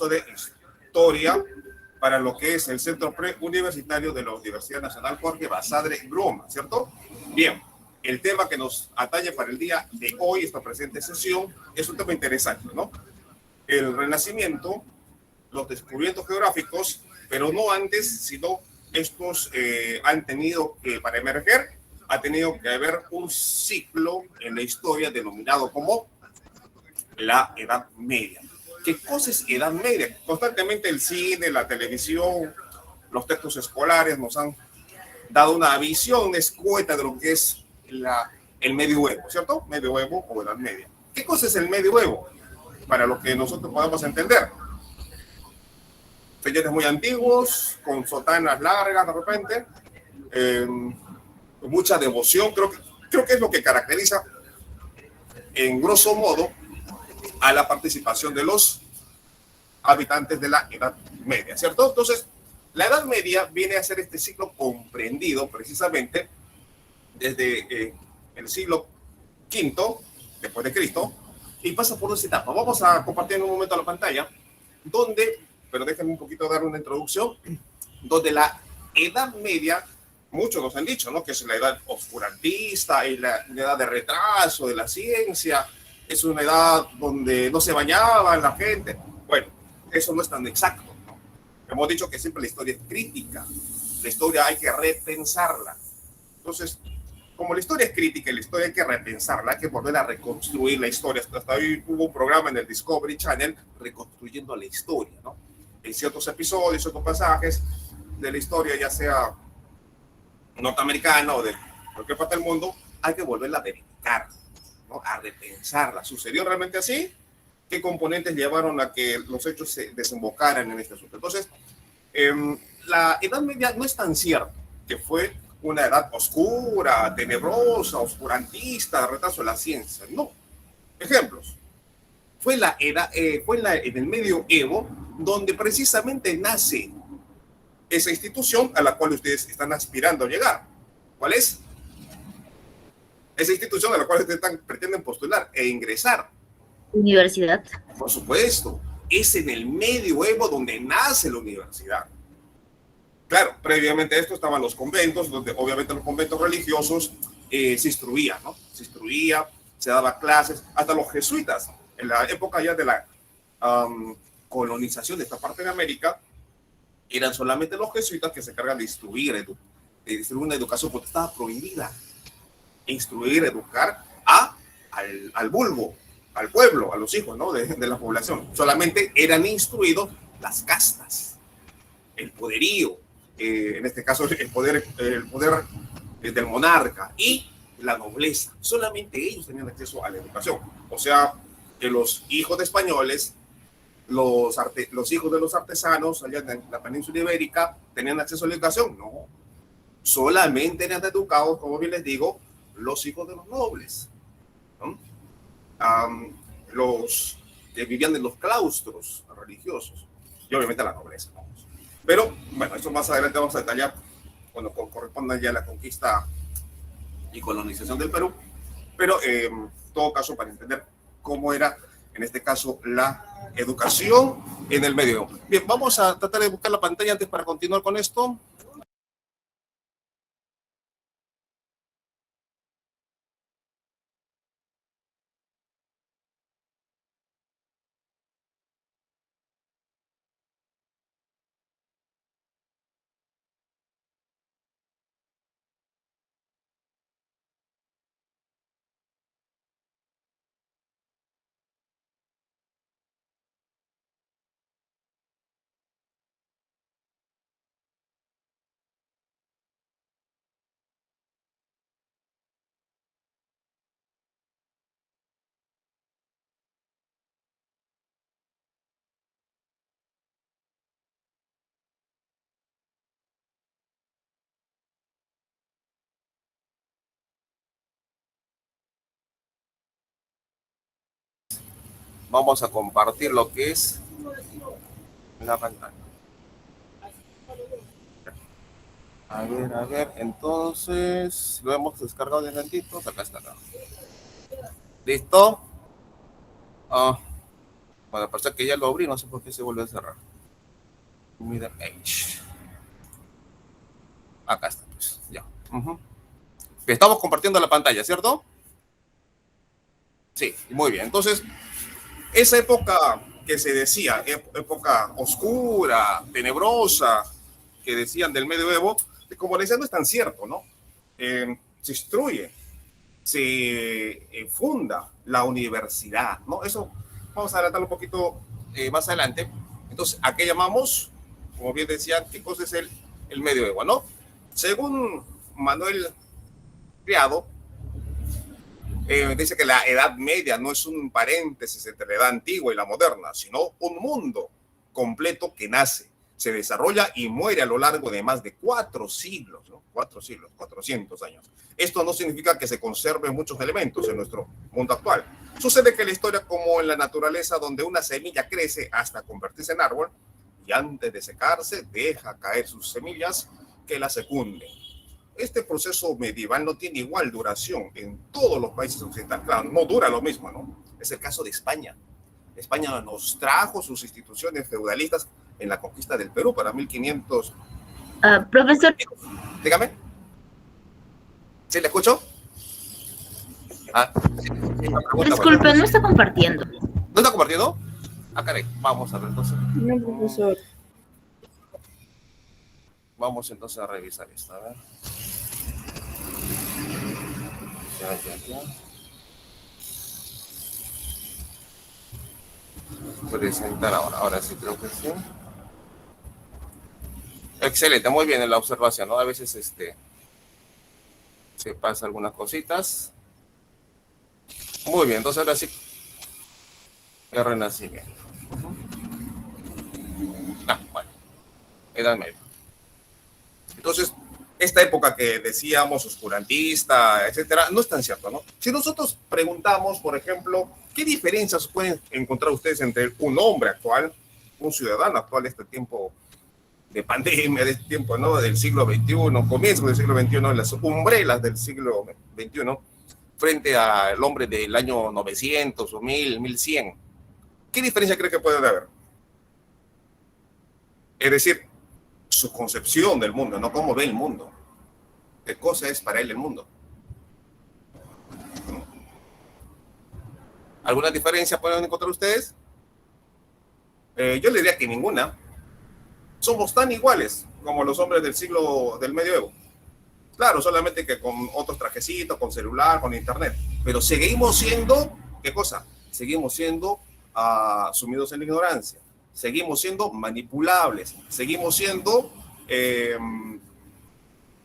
curso de historia para lo que es el Centro Preuniversitario de la Universidad Nacional Jorge Basadre Bruma, ¿cierto? Bien, el tema que nos atañe para el día de hoy, esta presente sesión, es un tema interesante, ¿no? El Renacimiento, los descubrimientos geográficos, pero no antes, sino estos han tenido que, para emerger, ha tenido que haber un ciclo en la historia denominado como la Edad Media. ¿Qué cosa es Edad Media? Constantemente el cine, la televisión, los textos escolares nos han dado una visión escueta de lo que es el medioevo, ¿cierto? Medioevo o Edad Media. ¿Qué cosa es el medioevo? Para lo que nosotros podamos entender. Señores muy antiguos, con sotanas largas de repente, con mucha devoción, creo que es lo que caracteriza en grosso modo a la participación de los habitantes de la Edad Media, ¿cierto? Entonces, la Edad Media viene a ser este ciclo comprendido precisamente desde el siglo V después de Cristo y pasa por dos etapas. Vamos a compartir en un momento la pantalla pero déjenme un poquito dar una introducción, donde la Edad Media, muchos nos han dicho, ¿no? Que es la edad oscurantista y la edad de retraso de la ciencia, es una edad donde no se bañaba la gente. Bueno, eso no es tan exacto, ¿no? Hemos dicho que siempre la historia es crítica, la historia hay que repensarla. Entonces, como la historia es crítica y la historia hay que repensarla, hay que volver a reconstruir la historia. Hasta hoy hubo un programa en el Discovery Channel reconstruyendo la historia, ¿no? En ciertos episodios, ciertos pasajes de la historia, ya sea norteamericana o de cualquier parte del mundo, hay que volverla a verificar, ¿no? A repensarla. ¿Sucedió realmente así? ¿Qué componentes llevaron a que los hechos se desembocaran en este asunto? Entonces, la Edad Media no es tan cierto que fue una edad oscura, tenebrosa, oscurantista, de retraso de la ciencia. No. Ejemplos. Fue en el medioevo donde precisamente nace esa institución a la cual ustedes están aspirando a llegar. ¿Cuál es? Esa institución a la cual ustedes pretenden postular e ingresar. Universidad. Por supuesto, es en el medioevo donde nace la universidad. Claro, previamente a esto estaban los conventos, donde obviamente los conventos religiosos se instruían, ¿no? Se instruía, se daba clases, hasta los jesuitas, en la época ya de la colonización de esta parte de América, eran solamente los jesuitas que se encargan de instruir una educación, porque estaba prohibida instruir, educar al vulgo, al pueblo, a los hijos, ¿no? de la población. Solamente eran instruidos las castas, el poderío, en este caso el poder del monarca y la nobleza. Solamente ellos tenían acceso a la educación. O sea, que los hijos de españoles, los hijos de los artesanos allá en la península ibérica tenían acceso a la educación. No, solamente eran educados, como bien les digo, los hijos de los nobles, ¿no? Los que vivían en los claustros religiosos y obviamente la nobleza, ¿no? Pero bueno, eso más adelante vamos a detallar cuando corresponda ya la conquista y colonización del Perú, pero en todo caso para entender cómo era en este caso la educación en el medioevo. Bien, vamos a tratar de buscar la pantalla antes para continuar con esto. Vamos a compartir lo que es la pantalla. A ver, entonces lo hemos descargado de tantito. Acá está. ¿Listo? Bueno, parece que ya lo abrí, no sé por qué se vuelve a cerrar. Middle Age. Acá está, pues, ya. Estamos compartiendo la pantalla, ¿cierto? Sí, muy bien. Entonces, esa época que se decía, época oscura, tenebrosa, que decían del medioevo, como le decía, no es tan cierto, ¿no? Se instruye, se funda la universidad, ¿no? Eso vamos a adelantarlo un poquito más adelante. Entonces, ¿a qué llamamos? Como bien decía, ¿qué cosa es el medioevo, no? Según Manuel Criado, dice que la Edad Media no es un paréntesis entre la Edad Antigua y la moderna, sino un mundo completo que nace, se desarrolla y muere a lo largo de más de 4 siglos, ¿no? 4 siglos, 400 años. Esto no significa que se conserven muchos elementos en nuestro mundo actual. Sucede que la historia, como en la naturaleza, donde una semilla crece hasta convertirse en árbol y antes de secarse deja caer sus semillas que la secunden. Este proceso medieval no tiene igual duración en todos los países occidentales. Claro, no dura lo mismo, ¿no? Es el caso de España. España nos trajo sus instituciones feudalistas en la conquista del Perú para 1500. Profesor. Dígame. ¿Sí le escucho? Disculpe, no está compartiendo. ¿No está compartiendo? Ah, caray. Vamos a ver entonces. No, profesor. Vamos entonces a revisar esto. A ver. Ya. Presentar ahora sí creo que sí. Excelente, muy bien en la observación, ¿no? A veces se pasa algunas cositas. Muy bien, entonces ahora sí el Renacimiento. Bueno, Edad Media. Entonces, esta época que decíamos oscurantista, etcétera, no es tan cierto, ¿no? Si nosotros preguntamos, por ejemplo, ¿qué diferencias pueden encontrar ustedes entre un hombre actual, un ciudadano actual de este tiempo de pandemia, de este tiempo, ¿no? Del siglo XXI, comienzo del siglo XXI, en las umbrelas del siglo XXI, frente al hombre del año 900 o 1000, 1100? ¿Qué diferencia cree que puede haber? Es decir, su concepción del mundo, no cómo ve el mundo. ¿Qué cosa es para él el mundo? ¿Alguna diferencia pueden encontrar ustedes? Yo le diría que ninguna. Somos tan iguales como los hombres del medioevo. Claro, solamente que con otros trajecitos, con celular, con internet. Pero seguimos siendo, ¿qué cosa? Seguimos siendo sumidos en la ignorancia. Seguimos siendo manipulables. Seguimos siendo,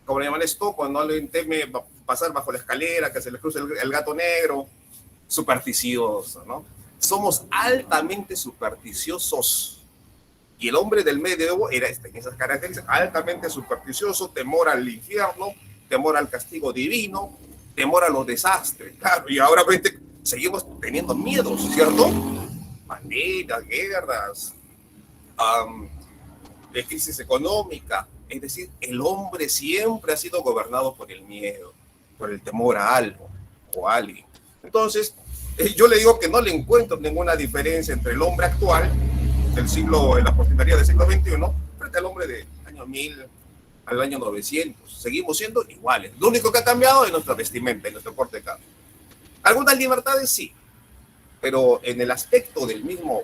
¿cómo le llaman esto? Cuando alguien teme pasar bajo la escalera, que se le cruce el gato negro. Supersticioso, ¿no? Somos altamente supersticiosos. Y el hombre del medioevo era en esas características, altamente supersticioso, temor al infierno, temor al castigo divino, temor a los desastres. Claro, y ahora seguimos teniendo miedos, ¿cierto? Pandemias, guerras, de crisis económica. Es decir, el hombre siempre ha sido gobernado por el miedo, por el temor a algo o a alguien. Entonces, yo le digo que no le encuentro ninguna diferencia entre el hombre actual en la posterioridad del siglo XXI frente al hombre del año 1000 al año 900. Seguimos siendo iguales. Lo único que ha cambiado es nuestra vestimenta y nuestro corte de cabello. Algunas libertades sí, pero en el aspecto del mismo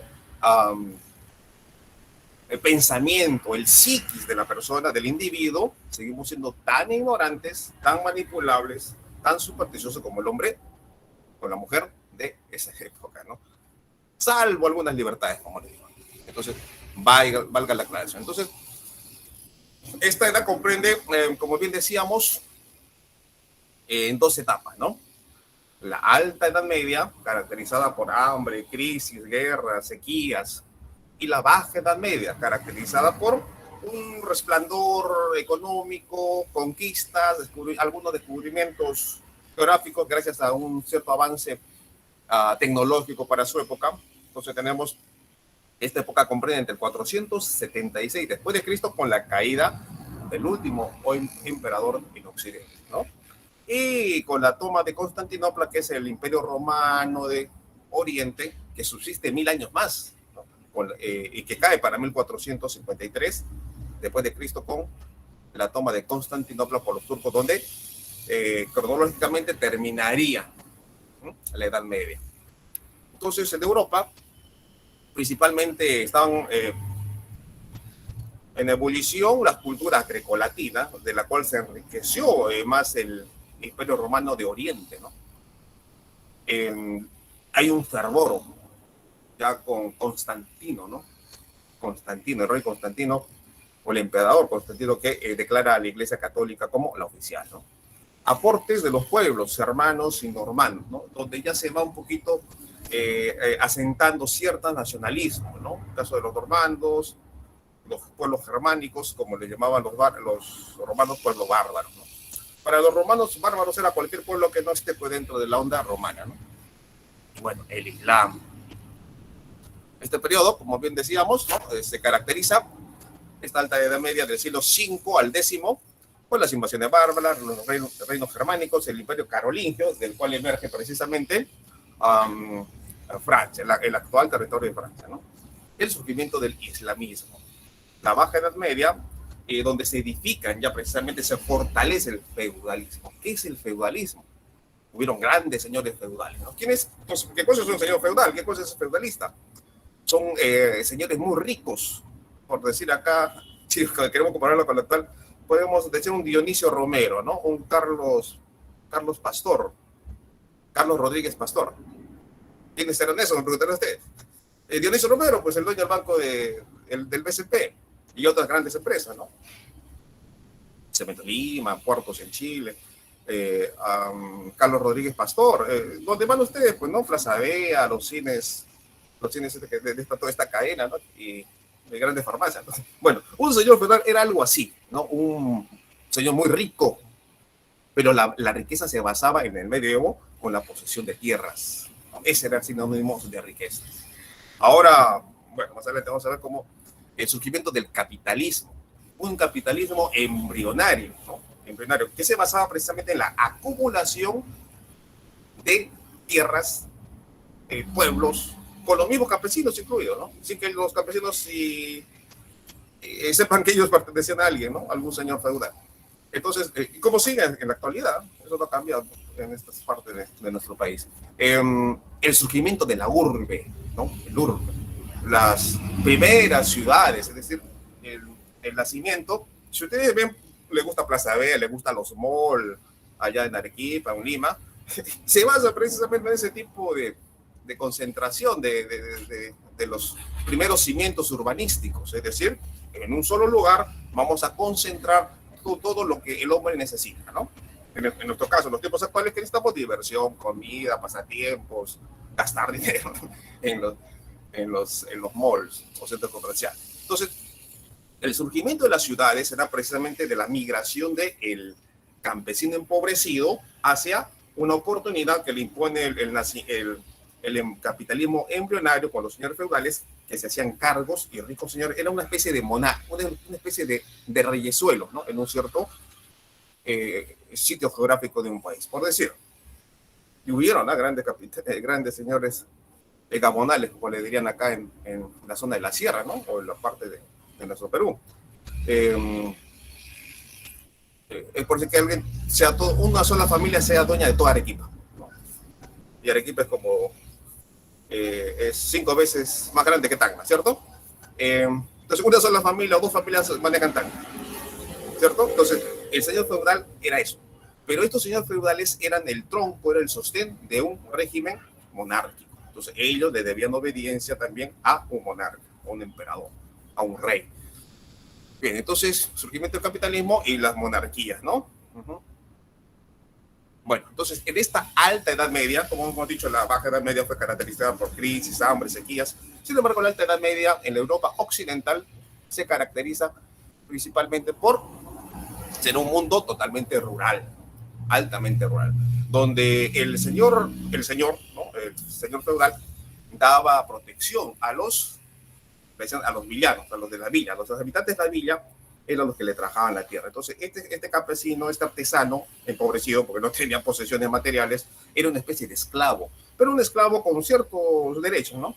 el pensamiento, el psiquis de la persona, del individuo, seguimos siendo tan ignorantes, tan manipulables, tan supersticiosos como el hombre con la mujer de esa época, ¿no? Salvo algunas libertades, como le digo. Entonces, valga la aclaración. Entonces, esta edad comprende, como bien decíamos, en 2 etapas, ¿no? La alta Edad Media, caracterizada por hambre, crisis, guerras, sequías, y la baja Edad Media, caracterizada por un resplandor económico, conquistas, algunos descubrimientos geográficos gracias a un cierto avance tecnológico para su época. Entonces tenemos, esta época comprende entre el 476 después de Cristo con la caída del último emperador en Occidente, ¿no? Y con la toma de Constantinopla, que es el imperio romano de Oriente, que subsiste 1000 años más. y que cae para 1453 después de Cristo con la toma de Constantinopla por los turcos, donde cronológicamente terminaría, ¿no?, la Edad Media. Entonces, en Europa, principalmente estaban en ebullición las culturas grecolatinas, de la cual se enriqueció más el Imperio Romano de Oriente, ¿no? Hay un fervor ya con Constantino, ¿no? Constantino, el rey Constantino, o el emperador Constantino, que declara a la Iglesia Católica como la oficial, ¿no? Aportes de los pueblos hermanos y normandos, ¿no?, donde ya se va un poquito asentando cierto nacionalismo, ¿no? En el caso de los normandos, los pueblos germánicos, como le llamaban los romanos, pueblos bárbaros, ¿no? Para los romanos, bárbaros era cualquier pueblo que no esté pues dentro de la onda romana, ¿no? Bueno, el Islam. Este periodo, como bien decíamos, ¿no?, se caracteriza, esta alta Edad Media del siglo V al X, con las invasiones bárbaras, los reinos germánicos, el imperio carolingio, del cual emerge precisamente Francia, el actual territorio de Francia, ¿no? El surgimiento del islamismo, la Baja Edad Media, donde se edifican, ya precisamente se fortalece el feudalismo. ¿Qué es el feudalismo? Hubieron grandes señores feudales, ¿no? ¿Qué cosa es un señor feudal? ¿Qué cosa es feudalista? Son señores muy ricos, por decir acá, si queremos compararlo con lo actual, podemos decir un Dionisio Romero, ¿no? Un Carlos Pastor, Carlos Rodríguez Pastor. ¿Quiénes eran esos? Me preguntaron ustedes. Dionisio Romero, pues el dueño del banco del BCP y otras grandes empresas, ¿no? Cemento Lima, Puertos en Chile, Carlos Rodríguez Pastor. ¿Dónde van ustedes? Pues no, Plaza Vea, los cines de toda esta cadena, ¿no? Y de grandes farmacias, ¿no? Bueno, un señor feudal era algo así, ¿no? Un señor muy rico, pero la riqueza se basaba en el medioevo con la posesión de tierras, ¿no? Ese era el sinónimo de riqueza. Ahora, bueno, más adelante vamos a ver cómo el surgimiento del capitalismo, un capitalismo embrionario, ¿no? Embrionario, que se basaba precisamente en la acumulación de tierras, pueblos, con los mismos campesinos incluidos, ¿no? Sin que los campesinos sepan que ellos pertenecían a alguien, ¿no? Algún señor feudal. Entonces, ¿cómo sigue en la actualidad? Eso no ha cambiado en estas partes de nuestro país. El surgimiento de la urbe, ¿no? El urbe. Las primeras ciudades, es decir, el nacimiento. Si ustedes ven, le gusta Plaza Vea, le gustan los malls allá en Arequipa, en Lima, se basa precisamente en ese tipo de concentración de los primeros cimientos urbanísticos, es decir, en un solo lugar vamos a concentrar todo lo que el hombre necesita, ¿no? En nuestro caso, en los tiempos actuales, que necesitamos diversión, comida, pasatiempos, gastar dinero en los malls o centros comerciales. Entonces, el surgimiento de las ciudades era precisamente de la migración del campesino empobrecido hacia una oportunidad que le impone el capitalismo embrionario con los señores feudales que se hacían cargos y ricos señores. Era una especie de monarca, una especie de reyesuelo, ¿no? En un cierto sitio geográfico de un país, por decir. Y hubieron, ¿no?, grandes señores gabonales, como le dirían acá en la zona de la sierra, ¿no? O en la parte de nuestro Perú. Es por si que alguien una sola familia sea dueña de toda Arequipa, ¿no? Y Arequipa es como es 5 veces más grande que Tacna, ¿cierto? Entonces una sola familia o 2 familias manejan Tacna, ¿cierto? Entonces el señor feudal era eso, pero estos señores feudales eran el tronco, era el sostén de un régimen monárquico. Entonces ellos le debían obediencia también a un monarca, a un emperador, a un rey. Bien, entonces surgimiento del capitalismo y las monarquías, ¿no? Bueno, entonces en esta alta Edad Media, como hemos dicho, la Baja Edad Media fue caracterizada por crisis, hambre, sequías. Sin embargo, la alta Edad Media en la Europa occidental se caracteriza principalmente por ser un mundo totalmente rural, altamente rural, donde el señor, ¿no?, el señor feudal daba protección a los villanos, a los de la villa, a los habitantes de la villa eran los que le trabajaban la tierra. Entonces, este campesino, este artesano, empobrecido porque no tenía posesiones materiales, era una especie de esclavo, pero un esclavo con ciertos derechos, ¿no?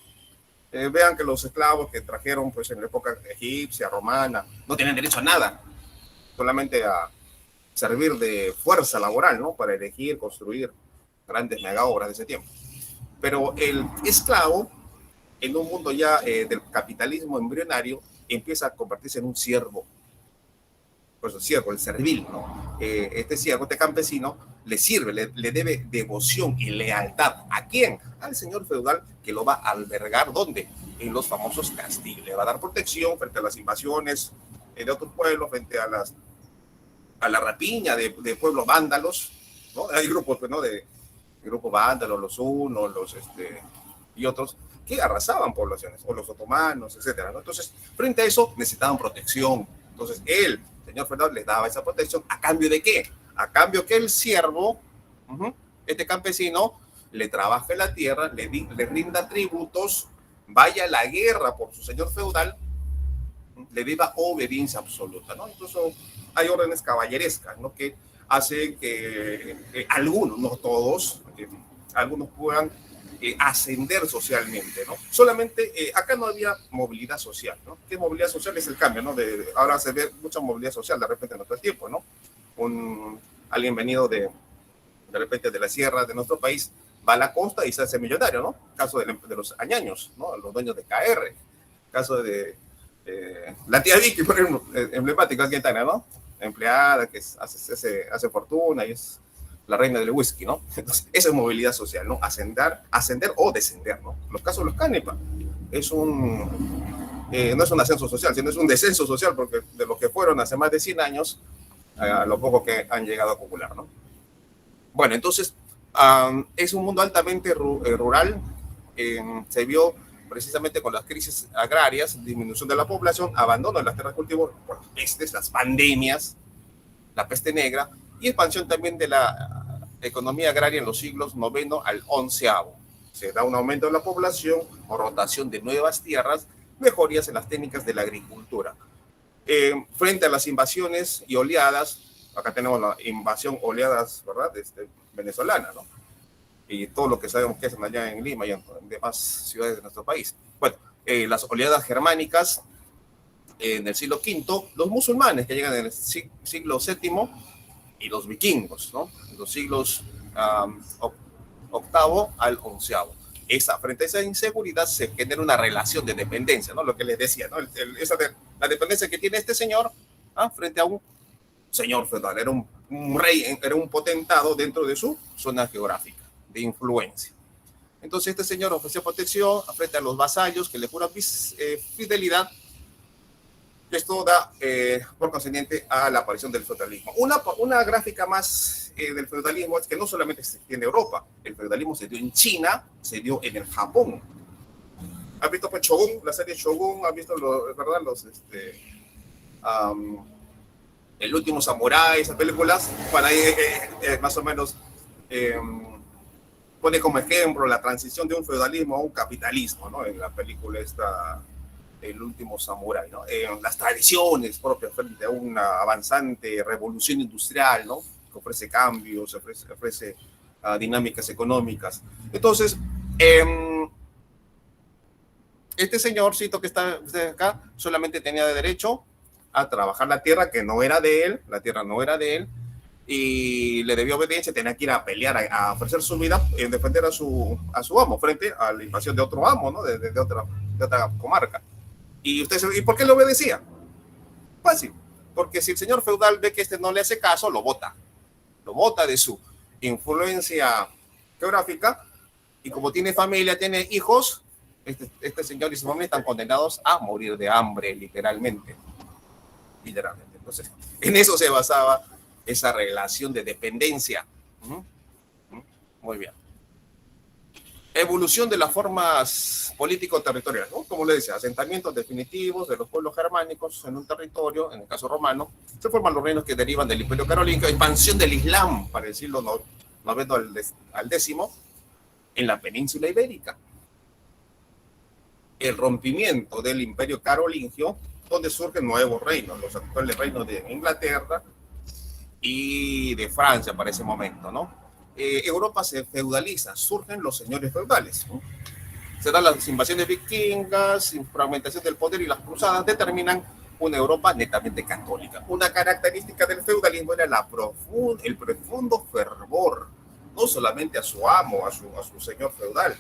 Vean que los esclavos que trajeron pues, en la época egipcia, romana, no tienen derecho a nada, solamente a servir de fuerza laboral, ¿no? Para elegir, construir grandes mega obras de ese tiempo. Pero el esclavo, en un mundo ya del capitalismo embrionario, empieza a convertirse en un siervo. Pues el siervo, el servil, ¿no? Este siervo, este campesino, le sirve, le debe devoción y lealtad. ¿A quién? Al señor feudal que lo va a albergar, ¿dónde? En los famosos castillos. Le va a dar protección frente a las invasiones de otros pueblos, frente a la rapiña de pueblos vándalos, ¿no? Hay grupos, pues, ¿no? De grupos vándalos, los hunos, y otros, que arrasaban poblaciones, o los otomanos, etcétera, ¿no? Entonces, frente a eso, necesitaban protección. Entonces, el señor feudal les daba esa protección. ¿A cambio de qué? A cambio que el siervo, este campesino, le trabaje la tierra, le rinda tributos, vaya a la guerra por su señor feudal, le deba obediencia absoluta, ¿no? Incluso hay órdenes caballerescas, ¿no? Que hacen que algunos, no todos, algunos puedan ascender socialmente, ¿no? Solamente acá no había movilidad social, ¿no? ¿Qué movilidad social es el cambio, ¿no? Ahora se ve mucha movilidad social de repente en nuestro tiempo, ¿no? Alguien venido de repente de la sierra de nuestro país va a la costa y se hace millonario, ¿no? Caso de los añaños, ¿no? Los dueños de KR, caso de la tía Vicky, por ejemplo, emblemática aquí en Tana, ¿no? Empleada que hace fortuna y es la reina del whisky, ¿no? Entonces, esa es movilidad social, ¿no? Ascender o descender, ¿no? Los casos de los Canepa no es un ascenso social, sino es un descenso social, porque de los que fueron hace más de 100 años, a lo poco que han llegado a acumular, ¿no? Bueno, entonces, es un mundo altamente rural, se vio precisamente con las crisis agrarias, disminución de la población, abandono de las tierras de cultivo por las pestes, las pandemias, la peste negra, y expansión también de la economía agraria en los siglos IX al XI. Se da un aumento de la población, rotación de nuevas tierras, mejorías en las técnicas de la agricultura. Frente a las invasiones y oleadas, acá tenemos la invasión oleadas, ¿verdad? Venezolana, ¿no? Y todo lo que sabemos que hacen allá en Lima y en demás ciudades de nuestro país. Bueno, las oleadas germánicas en el siglo V, los musulmanes que llegan en el siglo VII y los vikingos, ¿no? Los siglos octavo al onceavo. Frente a esa inseguridad se genera una relación de dependencia, ¿no? Lo que les decía, ¿no? La dependencia que tiene este señor frente a un señor feudal. Era un rey, era un potentado dentro de su zona geográfica de influencia. Entonces este señor ofrecía protección frente a los vasallos que le juran fidelidad. Esto da por consiguiente a la aparición del feudalismo. Una gráfica más del feudalismo es que no solamente se extiende en Europa, el feudalismo se dio en China, se dio en el Japón. ¿Has visto pues Shogun, la serie Shogun? ¿Has visto verdad El último samurái, esas películas? Para ahí más o menos pone como ejemplo la transición de un feudalismo a un capitalismo, ¿no? En la película El último samurái, ¿no? Las tradiciones propias frente a una avanzante revolución industrial, ¿no? Que ofrece cambios, ofrece dinámicas económicas. Entonces, este señorcito que está acá solamente tenía derecho a trabajar la tierra que no era de él, la tierra no era de él, y le debió obediencia, tenía que ir a pelear, a ofrecer su vida en defender a su amo frente a la invasión de otro amo, ¿no? de otra comarca. ¿Y por qué le obedecía? Fácil, porque si el señor feudal ve que no le hace caso, lo bota de su influencia geográfica, y como tiene familia, tiene hijos, este señor y su familia están condenados a morir de hambre, literalmente. Entonces, en eso se basaba esa relación de dependencia. Muy bien. Evolución de las formas político-territoriales, ¿no? Como le decía, asentamientos definitivos de los pueblos germánicos en un territorio, en el caso romano, se forman los reinos que derivan del Imperio Carolingio, expansión del Islam, para decirlo noveno al décimo, en la península ibérica. El rompimiento del Imperio Carolingio, donde surgen nuevos reinos, los actuales reinos de Inglaterra y de Francia para ese momento, ¿no? Europa se feudaliza, surgen los señores feudales, ¿no? Se dan las invasiones vikingas, fragmentación del poder y las cruzadas determinan una Europa netamente católica. Una característica del feudalismo era el profundo fervor, no solamente a su amo, a su señor feudal,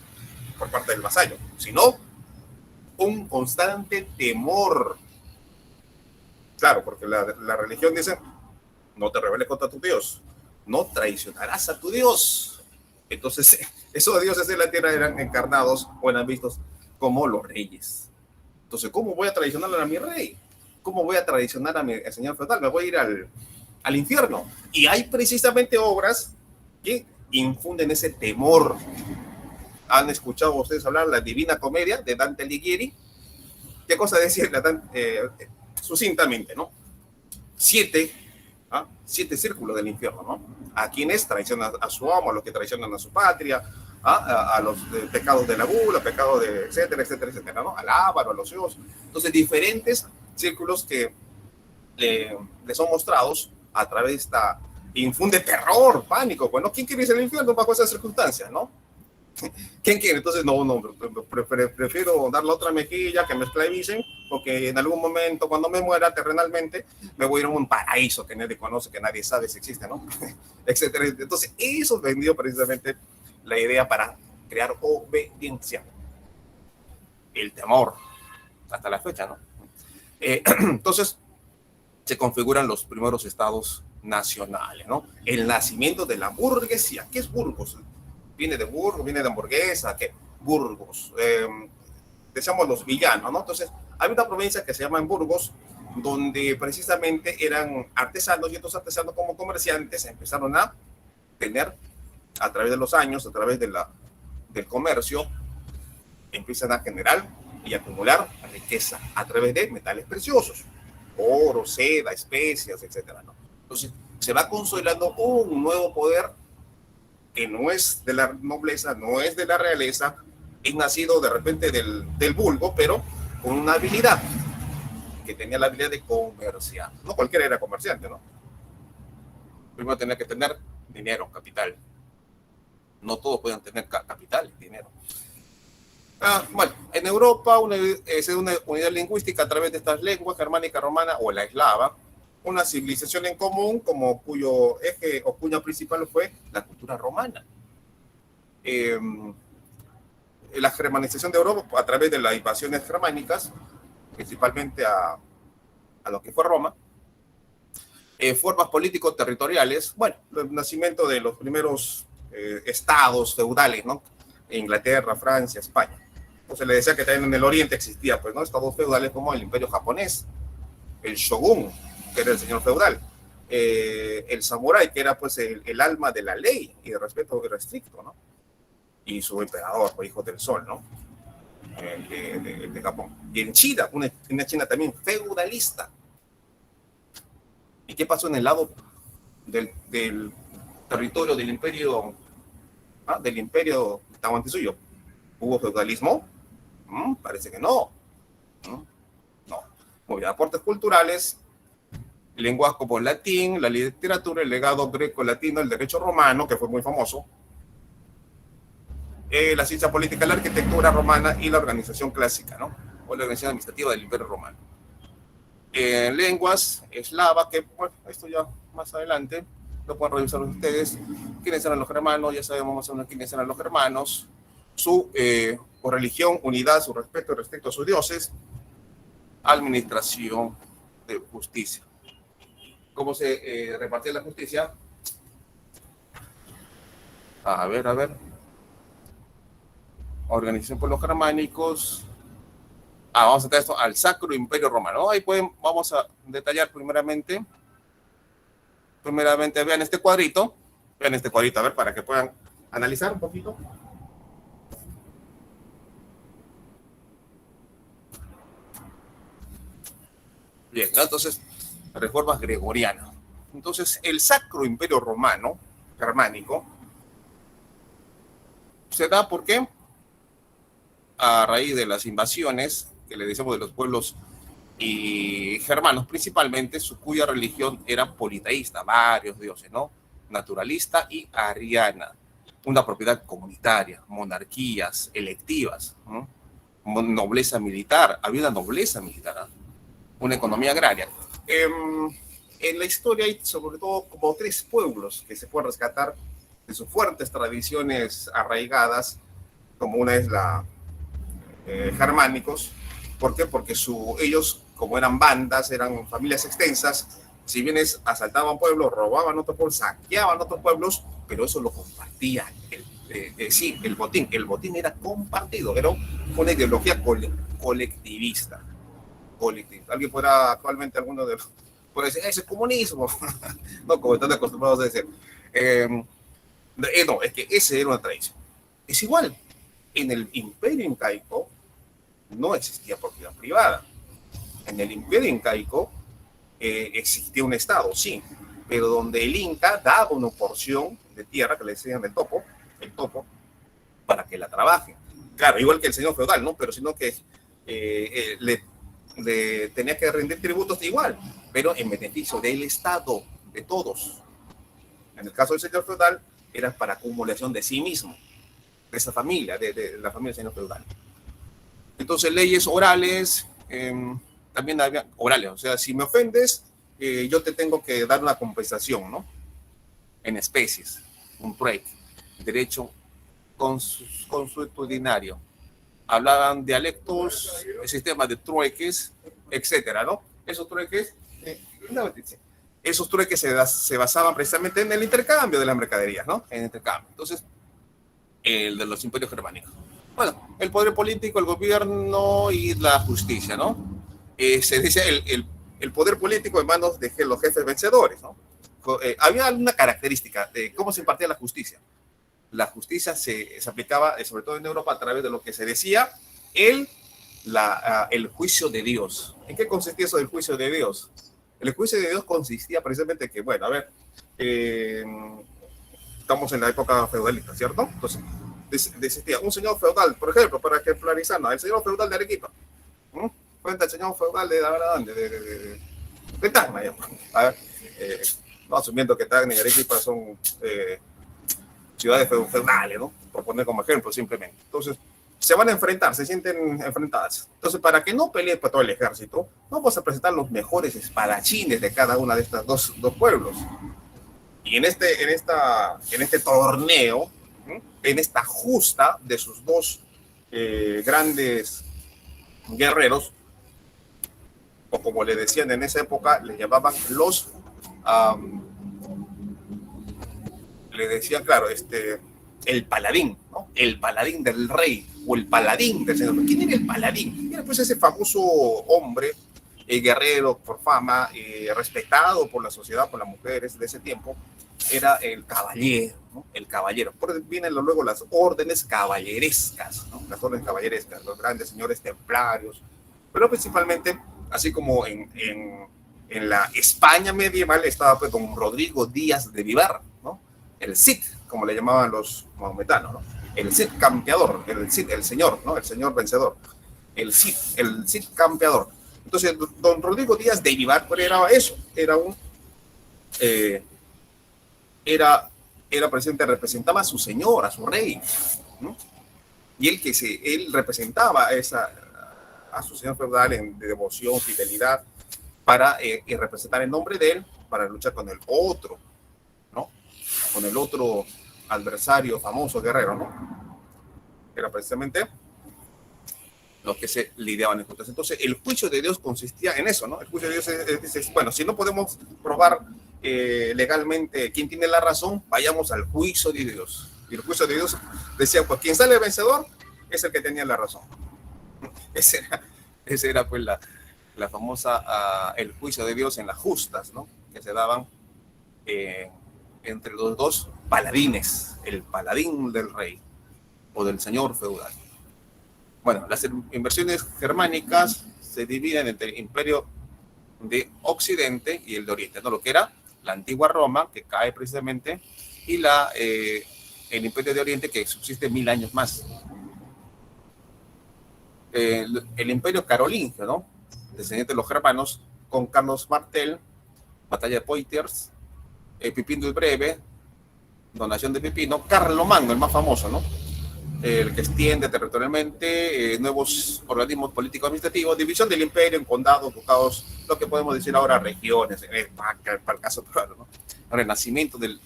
por parte del vasallo, sino un constante temor. Claro, porque la religión dice, no te rebeles contra tu Dios, no traicionarás a tu Dios. Entonces, esos dioses de la tierra eran encarnados o eran vistos como los reyes. Entonces, ¿cómo voy a traicionar a mi rey? ¿Cómo voy a traicionar al señor feudal? Me voy a ir al infierno. Y hay precisamente obras que infunden ese temor. ¿Han escuchado ustedes hablar de la Divina Comedia de Dante Alighieri? ¿Qué cosa decía sucintamente, ¿no? 7 círculos del infierno, ¿no? A quienes traicionan a su amo, a los que traicionan a su patria, a los pecados de la gula, pecados de etcétera, etcétera, etcétera, ¿no? Al avaro, a los ociosos. Entonces, diferentes círculos que les son mostrados a través de esta infunde terror, pánico. Bueno, ¿quién quiere irse al infierno bajo esas circunstancias, no? ¿Quién quiere? Entonces, no, prefiero dar la otra mejilla, que me esclavicen, porque en algún momento, cuando me muera terrenalmente, me voy a ir a un paraíso que nadie conoce, que nadie sabe si existe, ¿no? Etcétera. Entonces, eso vendió precisamente la idea para crear obediencia. El temor, hasta la fecha, ¿no? Entonces, se configuran los primeros estados nacionales, ¿no? El nacimiento de la burguesía. ¿Qué es Burgos? Viene de Burgos, viene de hamburguesa, ¿qué? Burgos. Decíamos los villanos, ¿no? Entonces, hay una provincia que se llama Burgos, donde precisamente eran artesanos, y estos artesanos como comerciantes empezaron a tener, a través de los años, a través del comercio, empiezan a generar y acumular riqueza a través de metales preciosos, oro, seda, especias, etcétera, ¿no? Entonces, se va consolidando un nuevo poder que no es de la nobleza, no es de la realeza, es nacido de repente del vulgo, pero con una habilidad, que tenía la habilidad de comerciar. No cualquiera era comerciante, ¿no? Primero tenía que tener dinero, capital. No todos pueden tener capital, dinero. Bueno, en Europa se da una unidad lingüística a través de estas lenguas, germánica, romana o la eslava, una civilización en común, como cuyo eje o cuña principal fue la cultura romana. La germanización de Europa a través de las invasiones germánicas, principalmente a lo que fue Roma, formas políticos territoriales, bueno, el nacimiento de los primeros estados feudales, ¿no? Inglaterra, Francia, España. Entonces le decía que también en el Oriente existía, pues, ¿no? Estados feudales como el Imperio japonés, el shogun, que era el señor feudal, el samurái, que era pues el alma de la ley y de respeto irrestricto, ¿no? Y su emperador, o hijo del sol, ¿no? De Japón. Y en China, una China también feudalista. ¿Y qué pasó en el lado del territorio del imperio Tahuantinsuyo? ¿Hubo feudalismo? Parece que no. No. Muy bien, aportes culturales, lenguajes como el latín, la literatura, el legado greco-latino, el derecho romano, que fue muy famoso, la ciencia política, la arquitectura romana y la organización clásica, ¿no? O la organización administrativa del Imperio Romano. Lenguas eslavas, que, bueno, esto ya más adelante lo pueden revisar ustedes. ¿Quiénes eran los germanos? Ya sabemos más o menos quiénes eran los germanos. Su religión, unidad, su respeto respecto a sus dioses, administración de justicia. ¿Cómo se repartía la justicia? A ver. Organización por los germánicos. Vamos a traer esto al Sacro Imperio Romano. Ahí vamos a detallar primeramente, vean este cuadrito, a ver, para que puedan analizar un poquito. Bien, ¿no? Entonces, reformas gregorianas. Entonces, el Sacro Imperio Romano, germánico, se da, ¿por qué? A raíz de las invasiones, que le decimos de los pueblos y germanos principalmente, cuya religión era politeísta, varios dioses, ¿no? Naturalista y ariana. una propiedad comunitaria, monarquías electivas, ¿no? Nobleza militar, había una nobleza militar, ¿no? Una economía agraria. En la historia hay sobre todo como 3 pueblos que se pueden rescatar de sus fuertes tradiciones arraigadas, como una es la germánicos. ¿Por qué? Porque ellos, como eran bandas, eran familias extensas, si bien asaltaban pueblos, robaban otros pueblos, saqueaban otros pueblos, pero eso lo compartían. Sí, el botín era compartido, era una ideología colectivista. Alguien podrá actualmente, alguno de los, puede decir, ese es comunismo, no, como están acostumbrados a decir. No, es que esa era una tradición. Es igual, en el Imperio Incaico no existía propiedad privada. En el Imperio Incaico existía un estado, sí, pero donde el Inca daba una porción de tierra que le decían el topo, para que la trabajen. Claro, igual que el señor feudal, ¿no? Pero sino que le tenía que rendir tributos igual, pero en beneficio del Estado, de todos. En el caso del señor feudal, era para acumulación de sí mismo, de esa familia, de la familia del señor feudal. Entonces, leyes orales, también había orales, o sea, si me ofendes, yo te tengo que dar una compensación, ¿no? En especies, un trueque, derecho consuetudinario. Hablaban dialectos, el sistema de trueques, etcétera, ¿no? Esos trueques se basaban precisamente en el intercambio de las mercaderías, ¿no? En el intercambio. Entonces, el de los imperios germánicos. Bueno, el poder político, el gobierno y la justicia, ¿no? Se dice el poder político en manos de los jefes vencedores, ¿no? Había una característica de cómo se impartía la justicia. La justicia se aplicaba, sobre todo en Europa, a través de lo que se decía el juicio de Dios. ¿En qué consistía eso del juicio de Dios? El juicio de Dios consistía precisamente que, bueno, a ver, estamos en la época feudalista, ¿cierto? Entonces, existía un señor feudal, por ejemplo, para ejemplarizarnos, el señor feudal de Arequipa. Cuenta el señor feudal de Tacna, a ver, no asumiendo que Tacna y Arequipa son ciudades feudales, ¿no? Por poner como ejemplo, simplemente. Entonces, se van a enfrentar, se sienten enfrentadas. Entonces, para que no pelee para todo el ejército, vamos a presentar los mejores espadachines de cada una de estas dos pueblos. Y en este torneo, en esta justa de sus dos grandes guerreros, o como le decían en esa época, le llamaban le decían, claro, el paladín, ¿no? El paladín del rey, o el paladín del señor. ¿Quién era el paladín? Era pues ese famoso hombre, guerrero por fama, respetado por la sociedad, por las mujeres de ese tiempo. Era el caballero, ¿no? El caballero. Por eso vienen luego las órdenes caballerescas, ¿no? Las órdenes caballerescas, los grandes señores templarios, pero principalmente, así como en la España medieval estaba pues don Rodrigo Díaz de Vivar, ¿no? El Cid, como le llamaban los maometanos, ¿no? El Cid campeador, el Cid, el señor, ¿no? El señor vencedor, el Cid campeador. Entonces, don Rodrigo Díaz de Vivar pues, era eso, era presidente, representaba a su señor, a su rey, ¿no? Y él representaba a su señor feudal de devoción, fidelidad, para representar el nombre de él, para luchar con el otro, ¿no? Con el otro adversario famoso guerrero, ¿no? Era precisamente los que se lidiaban en justas. Entonces, el juicio de Dios consistía en eso, ¿no? El juicio de Dios es bueno, si no podemos probar legalmente quién tiene la razón, vayamos al juicio de Dios. Y el juicio de Dios decía, pues quien sale vencedor es el que tenía la razón. Ese era pues la famosa, el juicio de Dios en las justas, ¿no? Que se daban entre los dos paladines, el paladín del rey o del señor feudal. Bueno, las inversiones germánicas se dividen entre el imperio de Occidente y el de Oriente, ¿no? Lo que era la antigua Roma, que cae precisamente, y el imperio de Oriente, que subsiste 1000 años más. El imperio carolingio, ¿no? Descendiente de los germanos, con Carlos Martel, batalla de Poitiers, Pipino el Breve, donación de Pipino, Carlomagno, el más famoso, ¿no? El que extiende territorialmente nuevos organismos políticos administrativos, división del imperio en condados, ducados, lo que podemos decir ahora regiones, para el caso peruano, ¿no? Renacimiento del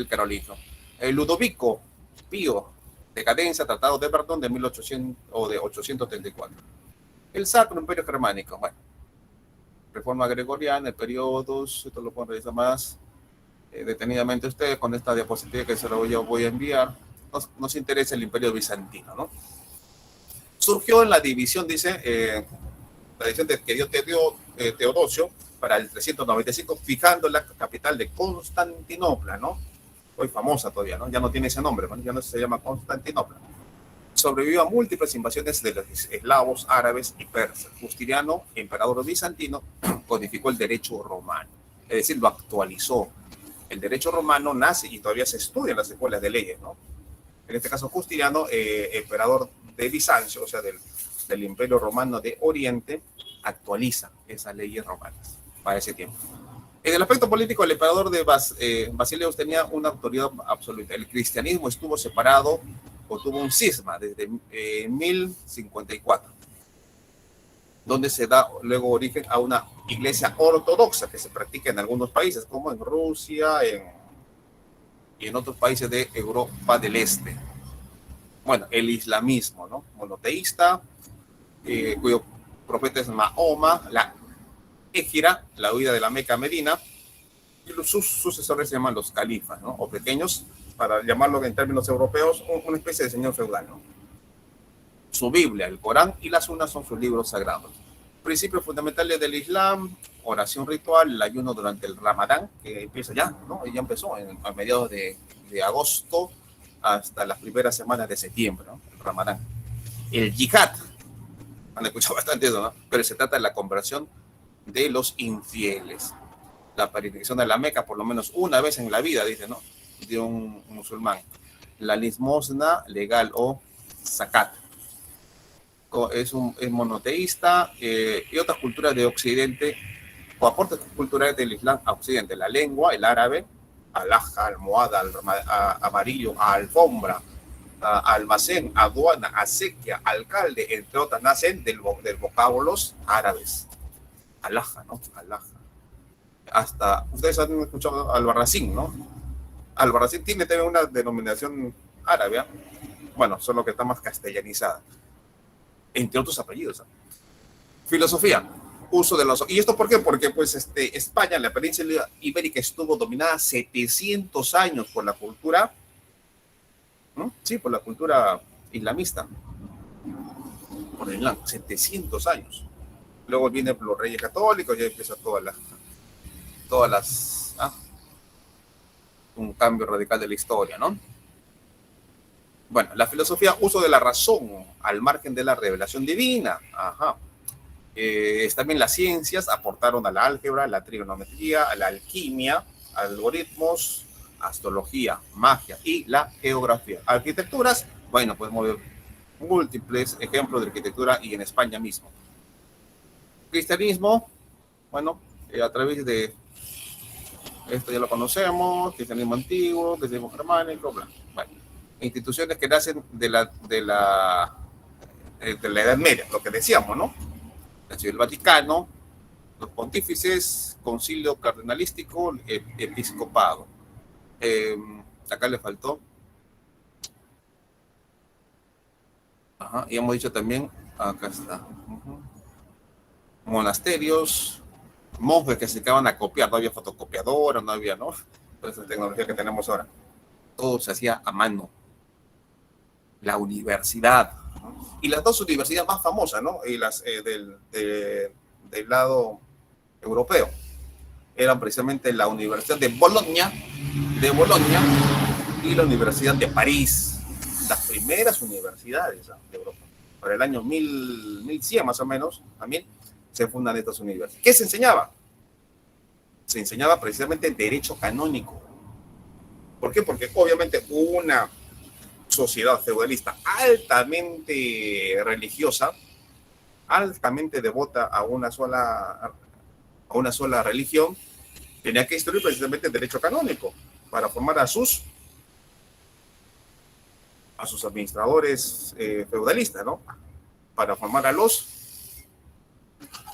carolismo. Ludovico Pío, decadencia, tratado de Verdún de 1800 o de 834. El Sacro Imperio Germánico, bueno, reforma gregoriana, periodos, esto lo pueden revisar más detenidamente ustedes con esta diapositiva que se lo voy a enviar. Nos interesa el Imperio Bizantino, ¿no? Surgió en la división, dice, la división que dio Teodosio para el 395, fijando la capital de Constantinopla, ¿no? Hoy famosa todavía, ¿no? Ya no tiene ese nombre, ¿no? Ya no se llama Constantinopla. Sobrevivió a múltiples invasiones de los eslavos, árabes y persas. Justiniano, emperador bizantino, codificó el derecho romano, es decir, lo actualizó. El derecho romano nace y todavía se estudia en las escuelas de leyes, ¿no? En este caso, Justiniano, emperador de Bizancio, o sea, del Imperio Romano de Oriente, actualiza esas leyes romanas para ese tiempo. En el aspecto político, el emperador de Basileus tenía una autoridad absoluta. El cristianismo estuvo separado o tuvo un cisma desde 1054, donde se da luego origen a una iglesia ortodoxa que se practica en algunos países, como en Rusia y en otros países de Europa del Este. Bueno, el islamismo, ¿no? Monoteísta, cuyo profeta es Mahoma, la Égira, la huida de la Meca a Medina, y sus sucesores se llaman los califas, ¿no? O pequeños, para llamarlo en términos europeos, una especie de señor feudal, ¿no? Su Biblia, el Corán y las Sunas son sus libros sagrados. Principios fundamentales del Islam: oración ritual, el ayuno durante el Ramadán, que empieza ya, ¿no? Ya empezó a mediados de agosto hasta las primeras semanas de septiembre, ¿no? El Ramadán. El yihad, han escuchado bastante eso, ¿no? Pero se trata de la conversión de los infieles. La peregrinación a la Meca por lo menos una vez en la vida, dice, ¿no? De un musulmán. La limosna legal o zakat. Es monoteísta, y otras culturas de Occidente o aportes culturales del Islam a Occidente. La lengua, el árabe, alhaja, almohada, amarillo, alfombra, almacén, aduana, acequia, alcalde, entre otras, nacen del vocábulos árabes. Alhaja, ¿no? Alhaja. Hasta, ustedes han escuchado Albarracín, ¿no? Albarracín tiene también una denominación árabe, ¿eh? Bueno, solo que está más castellanizada, entre otros apellidos, ¿eh? Filosofía, uso de los... ¿Y esto por qué? Porque pues España, la península ibérica, estuvo dominada 700 años por la cultura, ¿no? Sí, por la cultura islamista, por el Islam, 700 años. Luego vienen los reyes católicos, ya empieza un cambio radical de la historia, ¿no? Bueno, la filosofía, uso de la razón al margen de la revelación divina. Ajá. También las ciencias aportaron a la álgebra, la trigonometría, a la alquimia, algoritmos, astrología, magia y la geografía. Arquitecturas, bueno, podemos ver múltiples ejemplos de arquitectura y en España mismo. Cristianismo, bueno, a través de esto ya lo conocemos: cristianismo antiguo, cristianismo germánico, bla. Bueno, instituciones que nacen de la Edad Media, lo que decíamos, ¿no? El Vaticano, los pontífices, concilio cardenalístico, episcopado. Acá le faltó. Ajá, y hemos dicho también, acá está. Monasterios, monjes que se acaban a copiar, no había fotocopiadora, no había, ¿no? Toda esa tecnología que tenemos ahora. Todo se hacía a mano. La universidad, ¿no? Y las dos universidades más famosas, ¿no? Y las del lado europeo eran precisamente la Universidad de Bolonia y la Universidad de París, las primeras universidades, ¿no?, de Europa. Para el año 1100 más o menos, también se fundan estas universidades. ¿Qué se enseñaba? Se enseñaba precisamente derecho canónico. ¿Por qué? Porque obviamente una sociedad feudalista altamente religiosa, altamente devota a una sola religión, tenía que instruir precisamente el derecho canónico para formar a sus a sus administradores feudalistas, ¿no? Para formar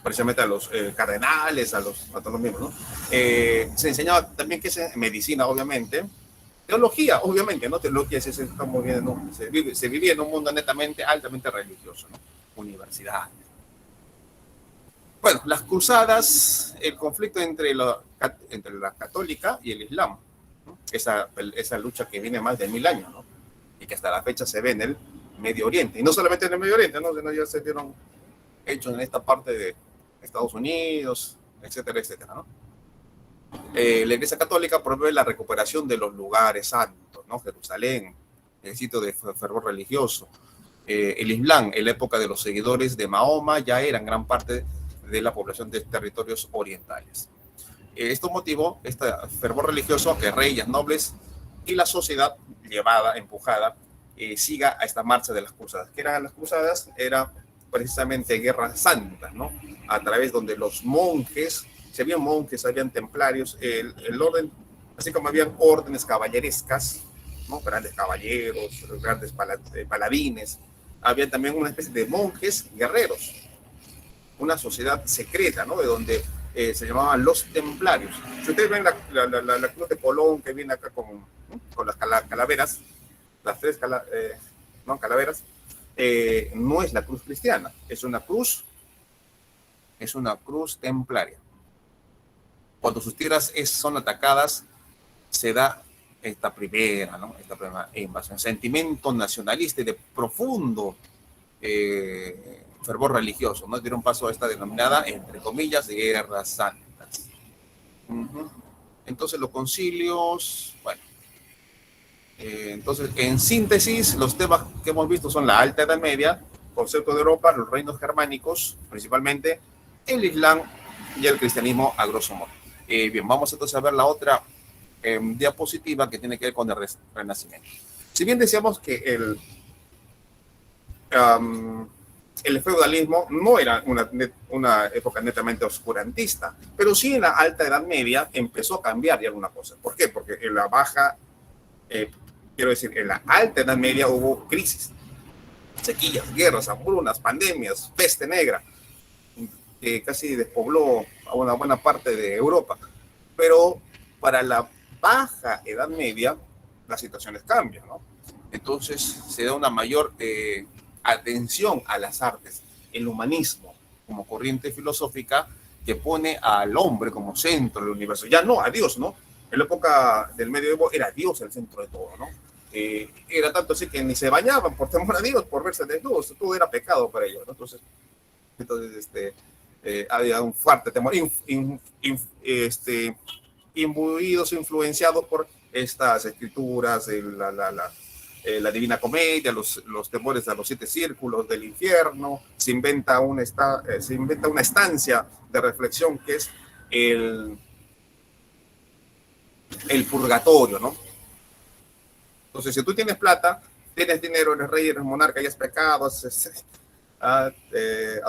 precisamente a los cardenales, a todos los miembros, ¿no? Se enseñaba también que es medicina, obviamente, teología, obviamente, ¿no? Teología estamos viendo, ¿no? Se vivía en un mundo netamente, altamente religioso, ¿no? Universidad. Bueno, las cruzadas, el conflicto entre la católica y el islam, ¿no? Esa lucha que viene más de 1000 años, ¿no? Y que hasta la fecha se ve en el Medio Oriente. Y no solamente en el Medio Oriente, ¿no? Sino ya se vieron hechos en esta parte de Estados Unidos, etcétera, etcétera, ¿no? La Iglesia Católica promueve la recuperación de los lugares santos, ¿no? Jerusalén, el sitio de fervor religioso. El Islam, en la época de los seguidores de Mahoma, ya eran gran parte de la población de territorios orientales. Esto motivó este fervor religioso a que reyes, nobles y la sociedad empujada, siga a esta marcha de las cruzadas. ¿Qué eran las cruzadas? Era precisamente guerras santas, ¿no? A través donde los monjes, si habían monjes, habían templarios, el orden, así como habían órdenes caballerescas, ¿no? Grandes caballeros, grandes paladines, había también una especie de monjes guerreros, una sociedad secreta, ¿no? De donde se llamaban los templarios. Si ustedes ven la cruz de Colón que viene acá con las calaveras, las tres calaveras, no es la cruz cristiana, es una cruz templaria. Cuando sus tierras son atacadas, se da esta primera invasión, sentimiento nacionalista y de profundo fervor religioso, ¿no? Dieron paso a esta denominada, entre comillas, guerras santas. Entonces los concilios, bueno, entonces en síntesis, los temas que hemos visto son la Alta Edad Media, concepto de Europa, los reinos germánicos, principalmente el Islam y el cristianismo a grosso modo. Bien, vamos entonces a ver la otra diapositiva que tiene que ver con el Renacimiento. Si bien decíamos que el feudalismo no era una época netamente oscurantista, pero sí en la Alta Edad Media empezó a cambiar ya alguna cosa. ¿Por qué? Porque en la en la Alta Edad Media hubo crisis, sequías, guerras, hambrunas, pandemias, peste negra, que casi despobló a una buena parte de Europa. Pero para la Baja Edad Media, las situaciones cambian, ¿no? Entonces se da una mayor atención a las artes, el humanismo como corriente filosófica que pone al hombre como centro del universo, ya no a Dios, ¿no? En la época del medioevo era Dios el centro de todo, ¿no? Era tanto así que ni se bañaban por temor a Dios, por verse desnudos, todo era pecado para ellos, ¿no? Entonces había un fuerte temor, imbuidos, influenciados por estas escrituras, la Divina Comedia, los temores a los 7 círculos del infierno. Se inventa una estancia de reflexión que es el purgatorio, ¿no? Entonces, si tú tienes plata, tienes dinero, eres rey, eres monarca y has pecado, has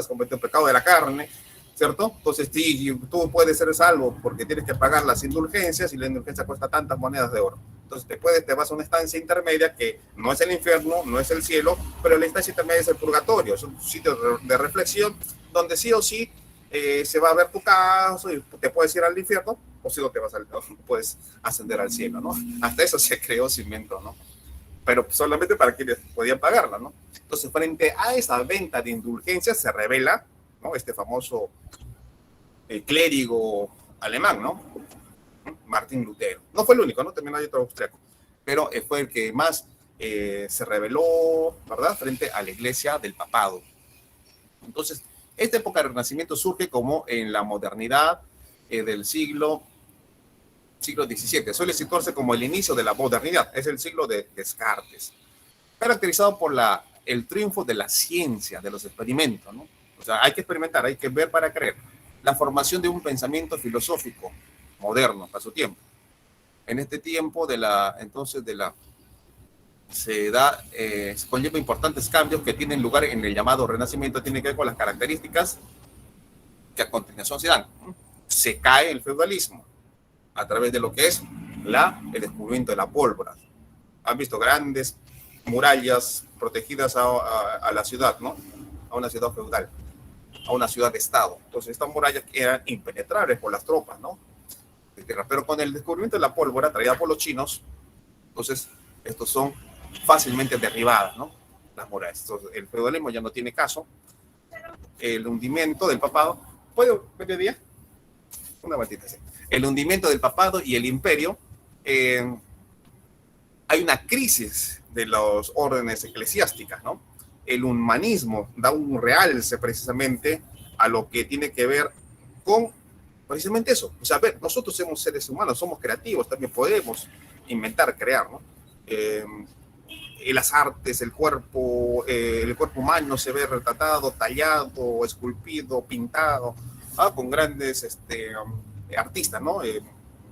cometido el pecado de la carne, ¿cierto? Entonces tú puedes ser salvo porque tienes que pagar las indulgencias y la indulgencia cuesta tantas monedas de oro. Entonces te vas a una estancia intermedia que no es el infierno, no es el cielo, pero la estancia intermedia es el purgatorio, es un sitio de reflexión donde sí o sí se va a ver tu caso y te puedes ir al infierno o si no puedes ascender al cielo, ¿no? Hasta eso se creó, se inventó, ¿no? Pero solamente para quienes podían pagarla, ¿no? Entonces, frente a esa venta de indulgencias se revela, ¿no? Este famoso clérigo alemán, ¿no? Martín Lutero. No fue el único, ¿no? También hay otro austriaco, pero fue el que más se rebeló, ¿verdad? Frente a la iglesia del papado. Entonces, esta época del Renacimiento surge como en la modernidad del siglo XVII. Suele situarse como el inicio de la modernidad. Es el siglo de Descartes, caracterizado por el triunfo de la ciencia, de los experimentos, ¿no? O sea, hay que experimentar, hay que ver para creer. La formación de un pensamiento filosófico moderno para su tiempo. En este tiempo se conlleva importantes cambios que tienen lugar en el llamado Renacimiento. Tiene que ver con las características que a continuación se dan. Se cae el feudalismo a través de lo que es el descubrimiento de la pólvora. Han visto grandes murallas protegidas a la ciudad, ¿no? A una ciudad feudal, a una ciudad de estado. Entonces estas murallas eran impenetrables por las tropas, ¿no? Pero con el descubrimiento de la pólvora traída por los chinos, entonces estos son fácilmente derribadas, ¿no? Las murallas. Entonces, el feudalismo ya no tiene caso. El hundimiento del papado, ¿puedo ver día? Una vueltita, sí. El hundimiento del papado y el imperio, hay una crisis de los órdenes eclesiásticas, ¿no? El humanismo da un realce precisamente a lo que tiene que ver con precisamente eso. O sea, a ver, nosotros somos seres humanos, somos creativos, también podemos inventar, crear, ¿no? Las artes, el cuerpo humano se ve retratado, tallado, esculpido, pintado, con grandes artistas, ¿no?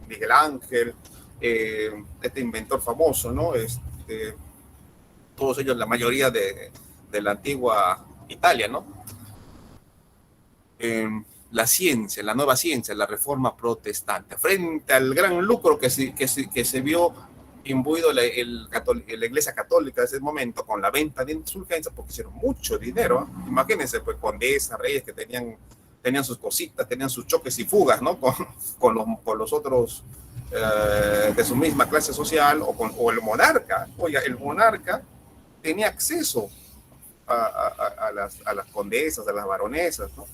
Miguel Ángel, este inventor famoso, ¿no? Todos ellos, la mayoría de la antigua Italia, ¿no? La ciencia, la nueva ciencia, la reforma protestante, frente al gran lucro que se vio imbuido la Iglesia Católica en ese momento con la venta de indulgencias, porque hicieron mucho dinero. Imagínense, pues, condesas, reyes que tenían sus cositas, tenían sus choques y fugas, ¿no? Con los otros de su misma clase social, o el monarca. Oiga, el monarca tenía acceso a las condesas, a las baronesas, ¿no?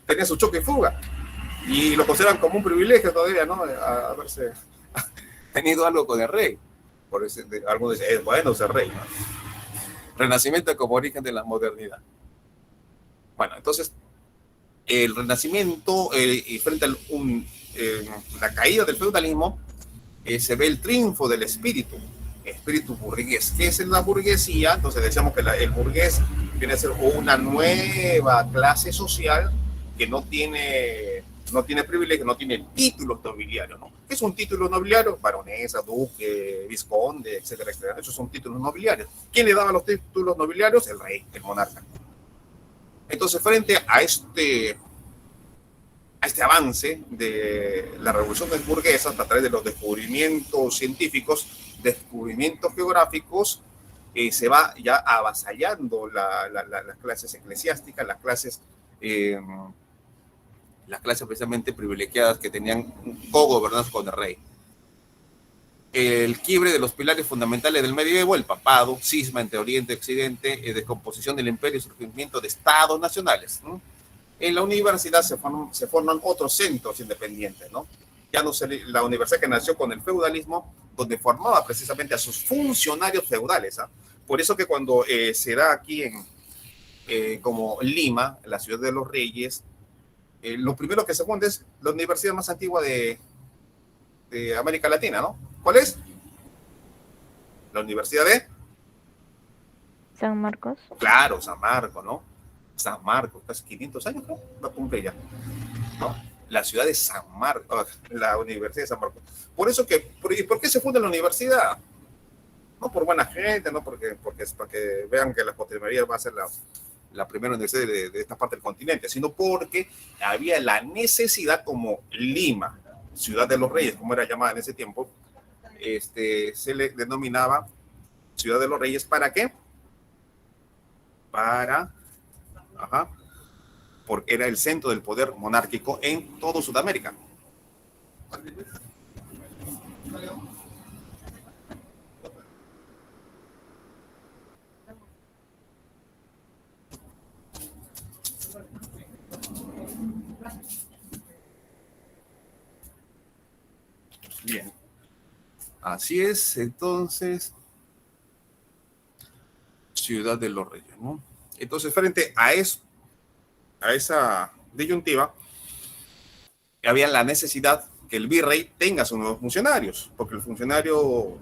Tenía su choque y fuga, y lo consideran como un privilegio todavía, ¿no? Haberse tenido algo con el rey. Por eso algunos dicen, es bueno ser rey, ¿no? Renacimiento como origen de la modernidad. Bueno, entonces, el Renacimiento, y frente a la caída del feudalismo, se ve el triunfo del espíritu burgués. ¿Qué es la burguesía? Entonces decíamos que el burgués viene a ser una nueva clase social que no tiene privilegios, no tiene títulos nobiliarios, ¿no? ¿Qué es un título nobiliario? Baronesa, duque, vizconde, etcétera, etcétera. Esos son títulos nobiliarios. ¿Quién le daba los títulos nobiliarios? El rey, el monarca. Entonces, frente a este avance de la revolución burguesa a través de los descubrimientos científicos, descubrimientos geográficos, se va ya avasallando las clases eclesiásticas, las clases precisamente privilegiadas que tenían co-gobernados con el rey. El quiebre de los pilares fundamentales del medievo, el papado, cisma entre Oriente y Occidente, descomposición del imperio y surgimiento de estados nacionales, ¿no? En la universidad se forman otros centros independientes, ¿no? Ya no la universidad que nació con el feudalismo, donde formaba precisamente a sus funcionarios feudales, ¿ah? Por eso que cuando se da aquí como Lima, la ciudad de los reyes, lo primero que se funda es la universidad más antigua de América Latina, ¿no? ¿Cuál es? La Universidad de San Marcos. Claro, San Marcos, ¿no? San Marcos, casi 500 años, ¿no? Va a cumplir ya, ¿no? La ciudad de San Marcos, la Universidad de San Marcos. Por eso ¿por qué se funda la universidad? No por buena gente, no porque es para que vean que la postrimería va a ser la primera universidad de esta parte del continente, sino porque había la necesidad, como Lima, ciudad de los reyes, como era llamada en ese tiempo, se le denominaba ciudad de los reyes. ¿Para qué? Porque era el centro del poder monárquico en todo Sudamérica. Bien. Así es, entonces, ciudad de los reyes, ¿no? Entonces, frente a esa disyuntiva, había la necesidad que el virrey tenga sus nuevos funcionarios, porque el funcionario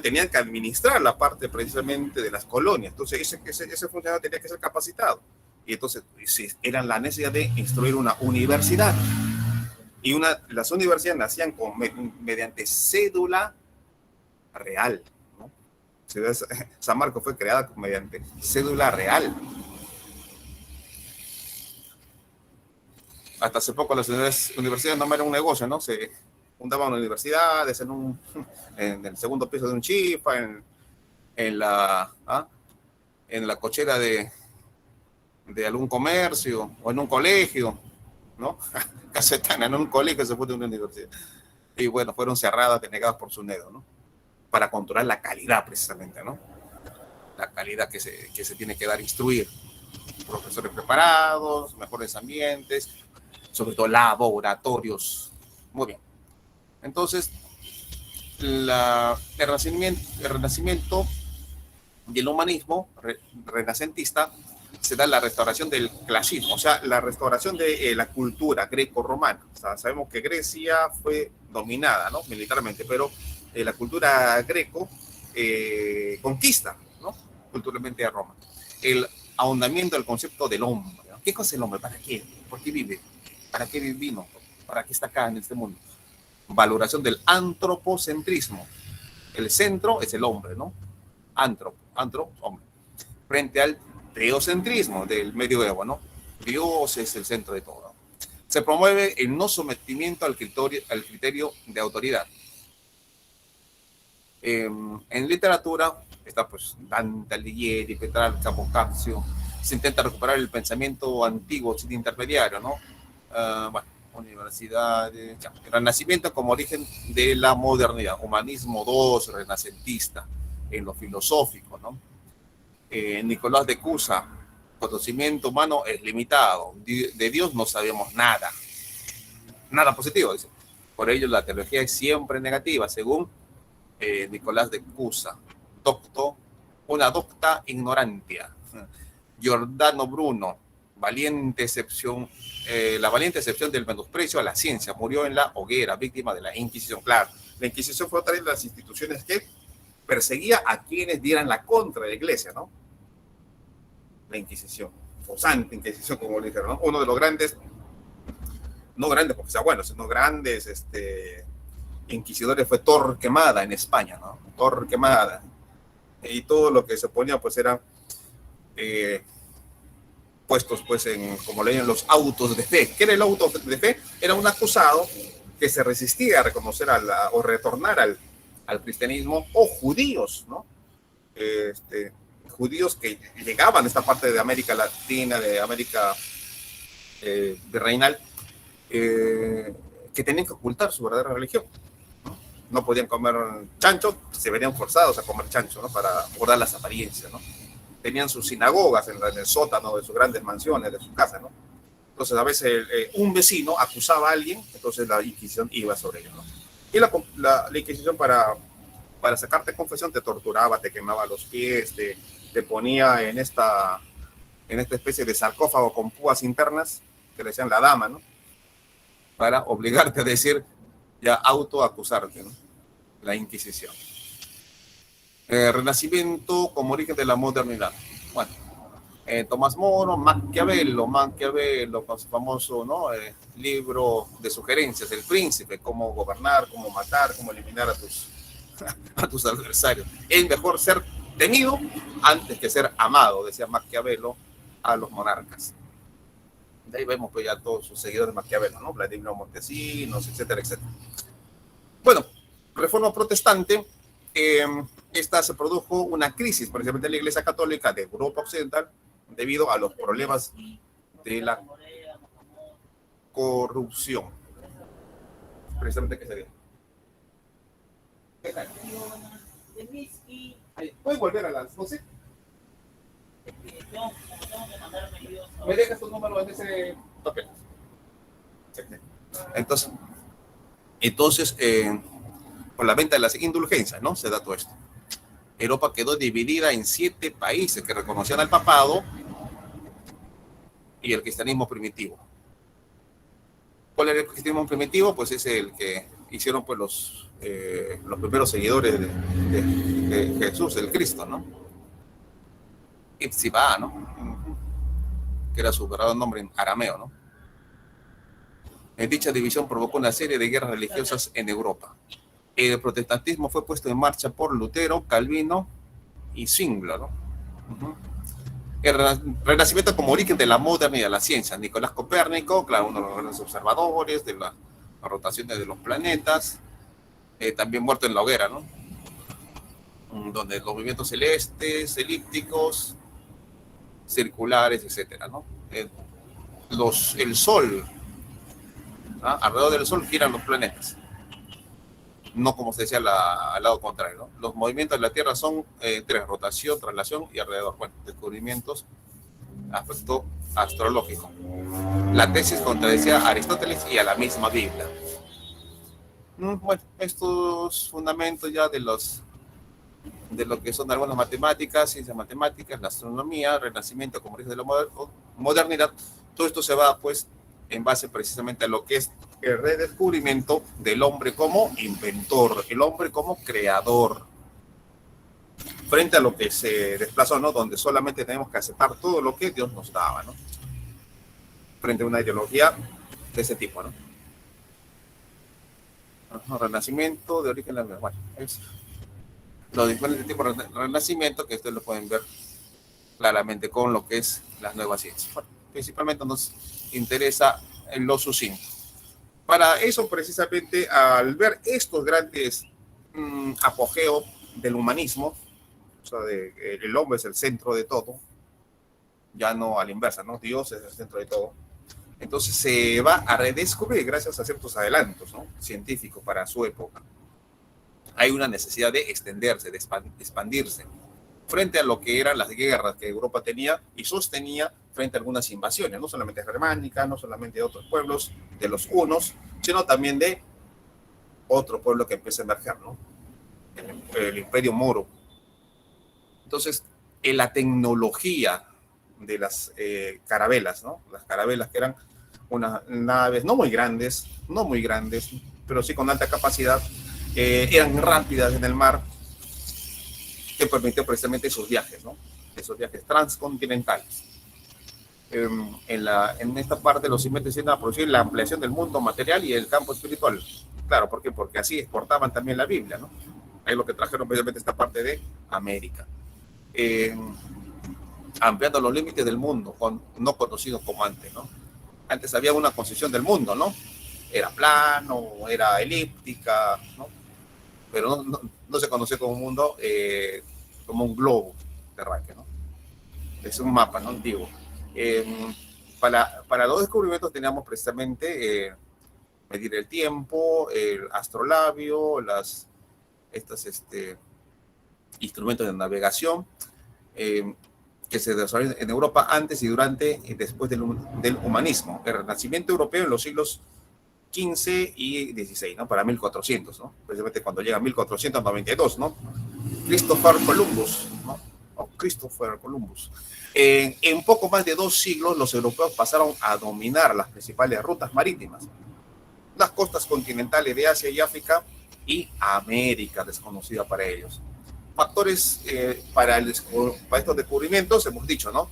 tenía que administrar la parte precisamente de las colonias. Entonces, ese funcionario tenía que ser capacitado. Y entonces, era la necesidad de instruir una universidad. Y las universidades nacían mediante cédula real, ¿no? San Marcos fue creada mediante cédula real. Hasta hace poco las universidades no eran un negocio, ¿no? fundaban universidades en el segundo piso de un chifa, en la cochera de algún comercio o en un colegio, ¿no? Casetana, en un colegio se fue de una universidad. Y bueno, fueron cerradas, denegadas por SUNEDO, ¿no? Para controlar la calidad precisamente, ¿no? La calidad que se tiene que dar, instruir. Profesores preparados, mejores ambientes, sobre todo laboratorios. Muy bien. Entonces, el renacimiento y el humanismo renacentista se da la restauración del clasismo, o sea, la restauración de la cultura greco-romana. O sea, sabemos que Grecia fue dominada, ¿no? Militarmente, pero la cultura greco conquista, ¿no? Culturalmente a Roma. El ahondamiento del concepto del hombre, ¿no? ¿Qué cosa es el hombre? ¿Para qué? ¿Por qué vive? ¿Para qué vino? ¿Para qué está acá en este mundo? Valoración del antropocentrismo. El centro es el hombre, ¿no? Hombre. Frente al teocentrismo del medioevo, ¿no? Dios es el centro de todo. Se promueve el no sometimiento al criterio de autoridad. En literatura está pues Dante Alighieri, Petrarca, Boccaccio. Se intenta recuperar el pensamiento antiguo sin intermediario, ¿no? Bueno, universidades, el Renacimiento como origen de la modernidad, humanismo 2, renacentista, en lo filosófico, ¿no? Nicolás de Cusa, conocimiento humano es limitado, de Dios no sabemos nada positivo, dice. Por ello la teología es siempre negativa, según Nicolás de Cusa, una docta ignorantia. Giordano Bruno, la valiente excepción del menosprecio a la ciencia, murió en la hoguera, víctima de la Inquisición. Claro, la Inquisición fue otra de las instituciones que perseguía a quienes dieran la contra de la iglesia, ¿no? La Inquisición, o Santa Inquisición, como le dijeron, ¿no? Uno de los grandes, no grandes porque sea bueno, sino grandes inquisidores fue Torquemada en España, ¿no? Torquemada. Y todo lo que se ponía, pues, eran puestos, pues, como leían los autos de fe. ¿Qué era el auto de fe? Era un acusado que se resistía a reconocer o retornar al cristianismo, o judíos, ¿no? Judíos que llegaban a esta parte de América Latina, de América virreinal, que tenían que ocultar su verdadera religión, ¿no? No podían comer chancho, se verían forzados a comer chancho, ¿no? Para guardar las apariencias, ¿no? Tenían sus sinagogas en el sótano de sus grandes mansiones, de su casa, ¿no? Entonces, a veces un vecino acusaba a alguien, entonces la Inquisición iba sobre ellos, ¿no? Y la Inquisición para sacarte confesión te torturaba, te quemaba los pies, te ponía en esta especie de sarcófago con púas internas, que le decían la dama, ¿no? Para obligarte a decir, ya autoacusarte, ¿no? La Inquisición. Renacimiento como origen de la modernidad. Bueno, Tomás Moro, Maquiavelo, con su famoso, ¿no? Libro de sugerencias, El Príncipe, cómo gobernar, cómo matar, cómo eliminar a tus adversarios. Es mejor ser temido antes que ser amado, decía Maquiavelo a los monarcas. De ahí vemos pues ya todos sus seguidores de Maquiavelo, ¿no? Vladimiro Montesinos, etcétera, etcétera. Bueno, Reforma Protestante, esta se produjo una crisis, precisamente en la Iglesia Católica de Europa Occidental, debido a los problemas de la corrupción. Precisamente, ¿qué sería? ¿Puedes volver a las 12? ¿Me dejas tu número en ese papel? Entonces por la venta de las indulgencias, ¿no? Se da todo esto. Europa quedó dividida en 7 países que reconocían al papado y el cristianismo primitivo. ¿Cuál era el cristianismo primitivo? Pues es el que hicieron pues los primeros seguidores de Jesús, el Cristo, ¿no? Ipsibá, ¿no? Que era su verdadero nombre en arameo, ¿no? En dicha división provocó una serie de guerras religiosas en Europa. El protestantismo fue puesto en marcha por Lutero, Calvino y Zwingli, ¿no? El Renacimiento como origen de la modernidad, la ciencia. Nicolás Copérnico, claro, uno de los grandes observadores de las rotaciones de los planetas, también muerto en la hoguera, ¿no? Donde los movimientos celestes, elípticos, circulares, etcétera, ¿no? El Sol, ¿ah? Alrededor del Sol giran los planetas, no como se decía al lado contrario, ¿no? Los movimientos de la Tierra son tres: rotación, traslación y alrededor. Bueno, descubrimientos, aspecto astrológico. La tesis contradecía a Aristóteles y a la misma Biblia. Bueno, estos fundamentos ya de lo que son algunas matemáticas, ciencias matemáticas, la astronomía, el renacimiento, como dice, de la modernidad, todo esto se va pues en base precisamente a lo que es el redescubrimiento del hombre como inventor, el hombre como creador, frente a lo que se desplazó, ¿no? Donde solamente tenemos que aceptar todo lo que Dios nos daba, ¿no? Frente a una ideología de ese tipo, ¿no? Renacimiento de origen, bueno, es los diferentes tipos de renacimiento que ustedes lo pueden ver claramente con lo que es las nuevas ciencias. Bueno, principalmente nos interesa en lo sucinto. Para eso, precisamente, al ver estos grandes apogeos del humanismo, o sea, el hombre es el centro de todo, ya no a la inversa, ¿no? Dios es el centro de todo. Entonces se va a redescubrir gracias a ciertos adelantos, ¿no? Científicos para su época. Hay una necesidad de extenderse, de expandirse, frente a lo que eran las guerras que Europa tenía y sostenía frente a algunas invasiones, no solamente germánicas, no solamente de otros pueblos, de los hunos, sino también de otro pueblo que empieza a emerger, ¿no? El Imperio Moro. Entonces, en la tecnología de las carabelas, ¿no? Las carabelas que eran unas naves no muy grandes, pero sí con alta capacidad, eran rápidas en el mar, que permitió precisamente esos viajes, ¿no? Esos viajes transcontinentales. En esta parte los inventores iban a producir la ampliación del mundo material y el campo espiritual. Claro, ¿por qué? Porque así exportaban también la Biblia, ¿no? Ahí lo que trajeron precisamente esta parte de América. Ampliando los límites del mundo, no conocidos como antes, ¿no? Antes había una concepción del mundo, ¿no? Era plano, era elíptica, ¿no? Pero no se conocía como un mundo, como un globo terráqueo, ¿no? Es un mapa, ¿no? Antiguo. Para los descubrimientos teníamos precisamente medir el tiempo, el astrolabio, estos instrumentos de navegación que se desarrollaron en Europa antes y durante y después del humanismo, el renacimiento europeo en los siglos XV y XVI, ¿no? Para 1400, ¿no? Precisamente cuando llega 1492, ¿no? Christopher Columbus, ¿no? Christopher Columbus. En poco más de 2 siglos, los europeos pasaron a dominar las principales rutas marítimas, las costas continentales de Asia y África y América, desconocida para ellos. Factores para estos descubrimientos, hemos dicho, ¿no?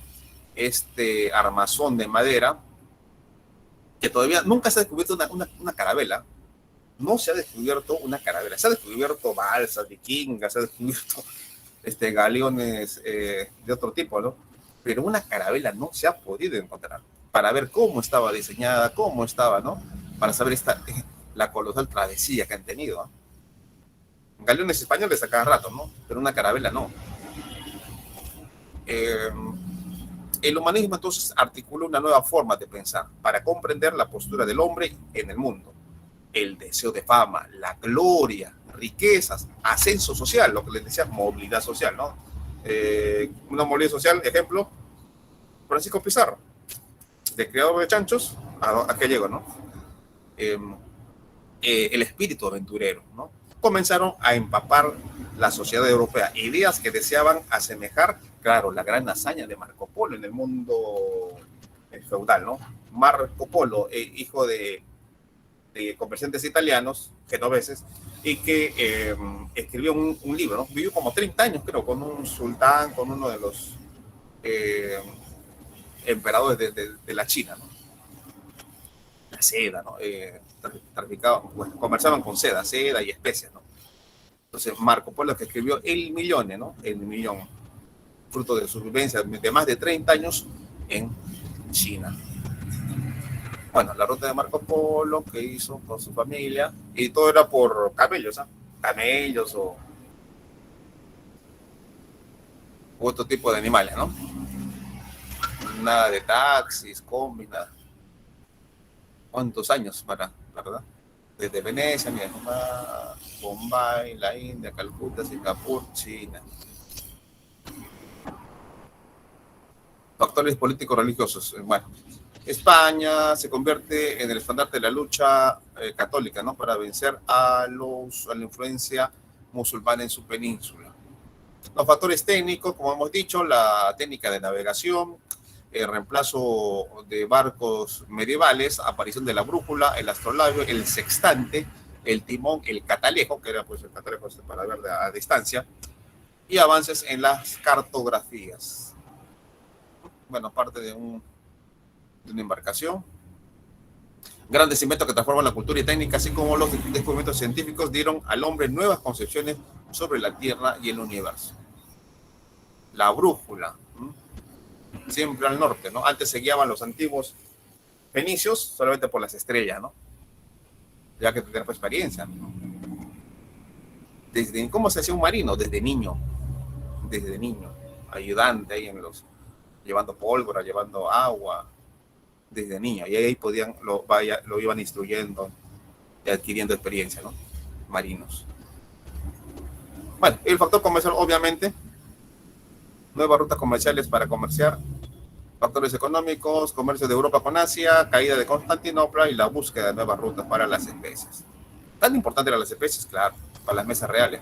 Este armazón de madera, que todavía nunca se ha descubierto una carabela. No se ha descubierto una carabela. Se ha descubierto balsas vikingas, se ha descubierto galeones de otro tipo, ¿no? Pero una carabela no se ha podido encontrar para ver cómo estaba diseñada, cómo estaba, ¿no? Para saber la colosal travesía que han tenido, ¿no? Galeones españoles a cada rato, ¿no? Pero una carabela no. El humanismo entonces articula una nueva forma de pensar para comprender la postura del hombre en el mundo. El deseo de fama, la gloria, riquezas, ascenso social, lo que les decía, movilidad social, ¿no? Una movilidad social, ejemplo, Francisco Pizarro, de criador de chanchos, ¿a qué llegó, no? El espíritu aventurero, ¿no? Comenzaron a empapar la sociedad europea, ideas que deseaban asemejar, claro, la gran hazaña de Marco Polo en el mundo feudal, ¿no? Marco Polo, hijo de comerciantes italianos, genoveses, y que escribió un libro, ¿no? Vivió como 30 años, creo, con un sultán, con uno de los emperadores de la China, ¿no? La seda, ¿no? Traficaban, bueno, conversaban con seda y especias, ¿no? Entonces, Marco Polo, que escribió El Millón, ¿no? El Millón, fruto de su vivencia de más de 30 años en China. Bueno, la ruta de Marco Polo que hizo con su familia, y todo era por camellos, ¿ah? Camellos o u otro tipo de animales, ¿no? Nada de taxis, combis, nada. ¿Cuántos años para, la verdad? Desde Venecia, Myanmar, Bombay, la India, Calcuta, Singapur, China. Factores políticos religiosos. Bueno, España se convierte en el estandarte de la lucha católica, ¿no? Para vencer a la influencia musulmana en su península. Los factores técnicos, como hemos dicho, la técnica de navegación, el reemplazo de barcos medievales, aparición de la brújula, el astrolabio, el sextante, el timón, el catalejo, que era pues el catalejo para ver a distancia, y avances en las cartografías. Bueno, parte de una embarcación. Grandes inventos que transforman la cultura y técnica, así como los descubrimientos científicos, dieron al hombre nuevas concepciones sobre la Tierra y el universo. La brújula, siempre al norte, ¿no? Antes se guiaban los antiguos fenicios solamente por las estrellas, ¿no? Ya que tenían experiencia, ¿no? ¿Cómo se hacía un marino? Desde niño, ayudante ahí llevando pólvora, llevando agua, desde niño, y ahí lo iban instruyendo y adquiriendo experiencia, ¿no? Marinos. Bueno, el factor comercial, obviamente, nuevas rutas comerciales para comerciar, factores económicos, comercio de Europa con Asia, caída de Constantinopla y la búsqueda de nuevas rutas para las especies. Tan importante eran las especies, claro, para las mesas reales.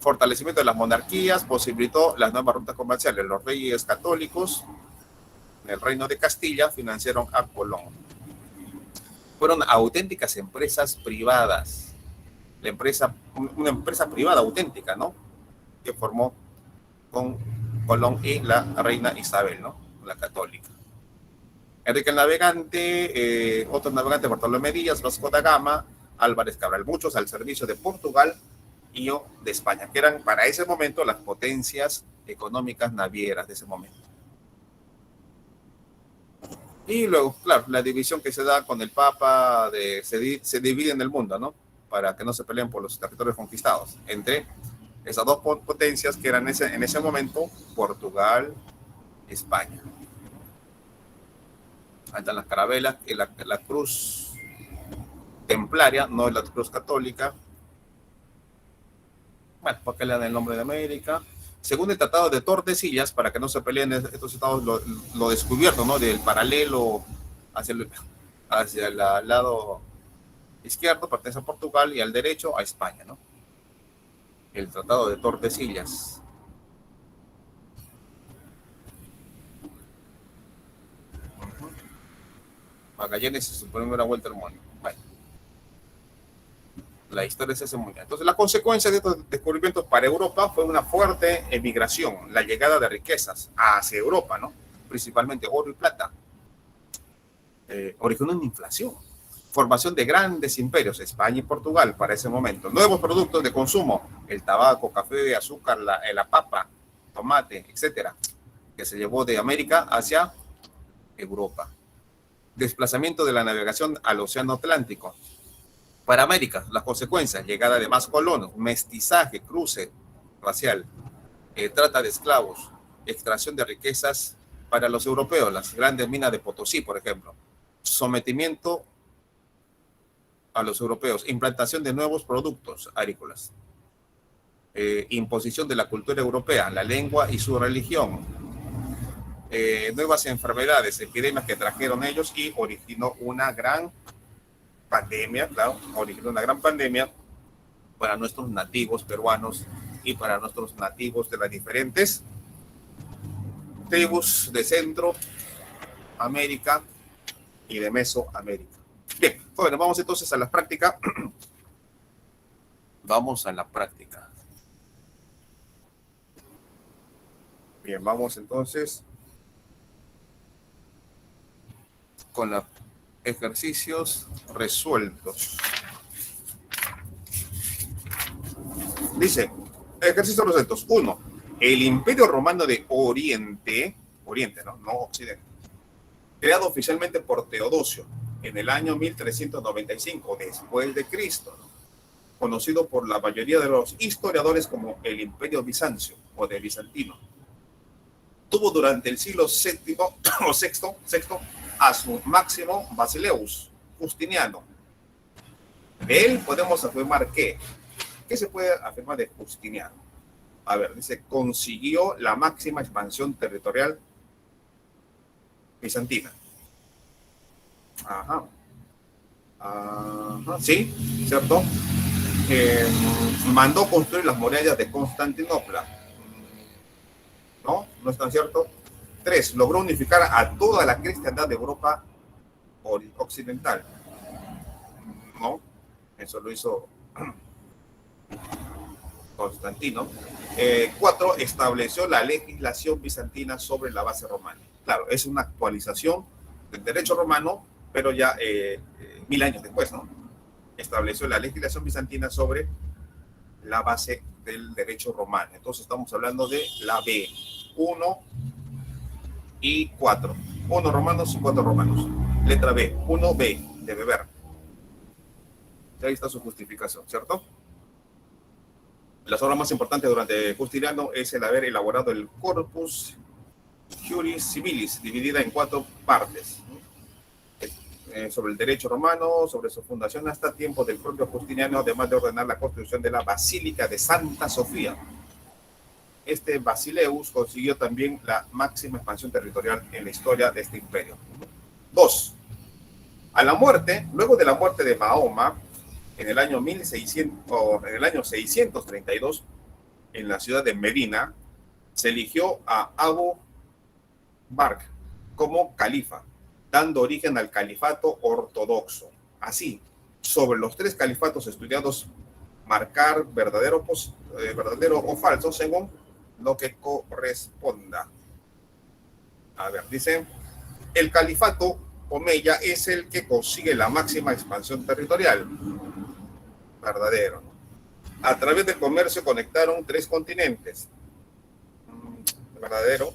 Fortalecimiento de las monarquías posibilitó las nuevas rutas comerciales. Los reyes católicos en el reino de Castilla financiaron a Colón. Fueron auténticas empresas privadas. Una empresa privada auténtica, ¿no? Que formó con Colón y la reina Isabel, ¿no? La católica. Enrique el Navegante, otros navegantes, Bartolomé Díaz, Vasco da Gama, Álvarez Cabral, muchos al servicio de Portugal y de España, que eran para ese momento las potencias económicas navieras de ese momento. Y luego, claro, la división que se da con el Papa, se divide en el mundo, ¿no? Para que no se peleen por los territorios conquistados, entre esas dos potencias que eran en ese momento Portugal, España. Ahí están las carabelas, la cruz templaria, no la cruz católica. Bueno, ¿por qué le dan el nombre de América? Según el Tratado de Tordesillas, para que no se peleen estos estados, lo descubierto, ¿no? Del paralelo hacia el lado izquierdo pertenece a Portugal y al derecho a España, ¿no? El Tratado de Tordesillas. Magallanes y su primera vuelta al mundo. Bueno. La historia se hace muy bien. Entonces, la consecuencia de estos descubrimientos para Europa fue una fuerte emigración, la llegada de riquezas hacia Europa, ¿no? Principalmente oro y plata. Originó una inflación. Formación de grandes imperios, España y Portugal para ese momento. Nuevos productos de consumo, el tabaco, café, azúcar, la papa, tomate, etcétera, que se llevó de América hacia Europa. Desplazamiento de la navegación al Océano Atlántico. Para América, las consecuencias, llegada de más colonos, mestizaje, cruce racial, trata de esclavos, extracción de riquezas para los europeos, las grandes minas de Potosí, por ejemplo, sometimiento a los europeos, implantación de nuevos productos agrícolas, imposición de la cultura europea, la lengua y su religión, nuevas enfermedades, epidemias que trajeron ellos y originó una gran pandemia, claro, originó una gran pandemia para nuestros nativos peruanos y para nuestros nativos de las diferentes tribus de Centroamérica y de Mesoamérica. Bien, bueno, vamos entonces a la práctica. Vamos a la práctica. Bien, vamos entonces con los ejercicios resueltos. Dice, ejercicios resueltos. 1. El Imperio Romano de Oriente, no Occidente, creado oficialmente por Teodosio en el año 1395 después de Cristo, ¿no? Conocido por la mayoría de los historiadores como el Imperio Bizancio o de Bizantino. Tuvo durante el siglo VII o sexto a su máximo Basileus Justiniano. De él podemos afirmar que, ¿qué se puede afirmar de Justiniano? A ver, dice, consiguió la máxima expansión territorial bizantina. Ajá. Ajá, sí, ¿cierto? Mandó construir las murallas de Constantinopla. ¿No? ¿No es tan cierto? 3. Logró unificar a toda la cristiandad de Europa occidental. ¿No? Eso lo hizo Constantino. 4. Estableció la legislación bizantina sobre la base romana. Claro, es una actualización del derecho romano, pero ya 1000 años después, ¿no? Estableció la legislación bizantina sobre la base del derecho romano. Entonces estamos hablando de la B, 1 y 4. 1 romanos y 4 romanos. Letra B, 1B, de beber. Ahí está su justificación, ¿cierto? Las obras más importantes durante Justiniano es el haber elaborado el Corpus Juris Civilis, dividida en 4 partes. Sobre el derecho romano, sobre su fundación hasta tiempos del propio Justiniano, además de ordenar la construcción de la Basílica de Santa Sofía. Este Basileus consiguió también la máxima expansión territorial en la historia de este imperio. 2. Luego de la muerte de Mahoma, en el año 632, en la ciudad de Medina, se eligió a Abu Bakr como califa, dando origen al califato ortodoxo. Así, sobre los 3 califatos estudiados, marcar verdadero o falso según lo que corresponda. A ver, dice, el califato omeya es el que consigue la máxima expansión territorial. Verdadero. A través del comercio conectaron 3 continentes. Verdadero.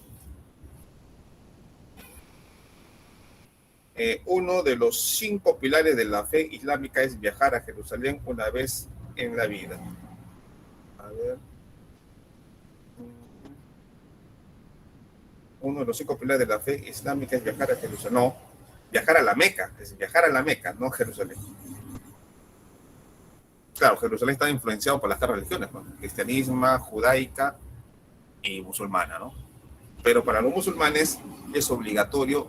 Uno de los 5 pilares de la fe islámica es viajar a Jerusalén una vez en la vida. A ver. Uno de los 5 pilares de la fe islámica es viajar a Jerusalén. No, viajar a la Meca. Es viajar a la Meca, no Jerusalén. Claro, Jerusalén está influenciado por las 3 religiones, ¿no? Cristianismo, judaica y musulmana, ¿no? Pero para los musulmanes es obligatorio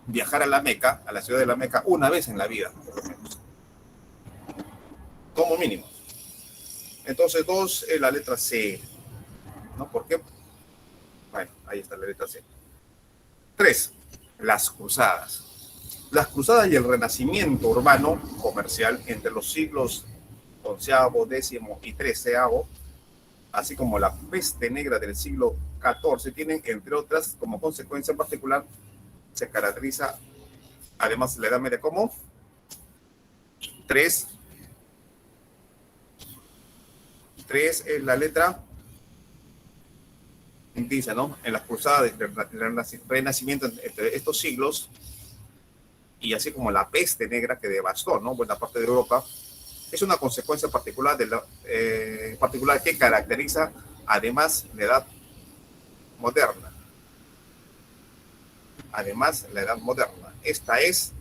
viajar a la Meca, a la ciudad de la Meca, una vez en la vida, por lo menos. Como mínimo. Entonces, 2 es la letra C. ¿No? ¿Por qué? Bueno, ahí está la letra C. 3. Las cruzadas. Las cruzadas y el renacimiento urbano comercial entre los siglos XI, X y XIII, así como la peste negra del siglo XIV, tienen, entre otras, como consecuencia particular, se caracteriza, además, la Edad Media como 3. 3 es la letra, dice, ¿no? En las cruzadas del renacimiento entre estos siglos, y así como la peste negra que devastó, ¿no?, buena parte de Europa, es una consecuencia particular que caracteriza, además, la Edad Moderna. Además, la Edad Moderna. Esta es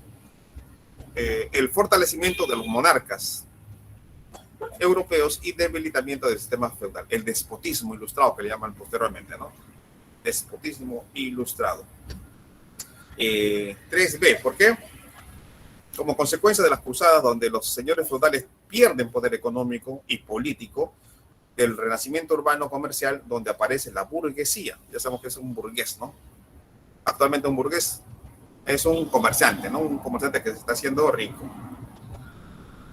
el fortalecimiento de los monarcas europeos y debilitamiento del sistema feudal. El despotismo ilustrado, que le llaman posteriormente, ¿no? Despotismo ilustrado. 3B, ¿por qué? Como consecuencia de las cruzadas, donde los señores feudales pierden poder económico y político, del renacimiento urbano comercial, donde aparece la burguesía. Ya sabemos que es un burgués, ¿no? Actualmente un burgués es un comerciante, ¿no? Un comerciante que se está haciendo rico.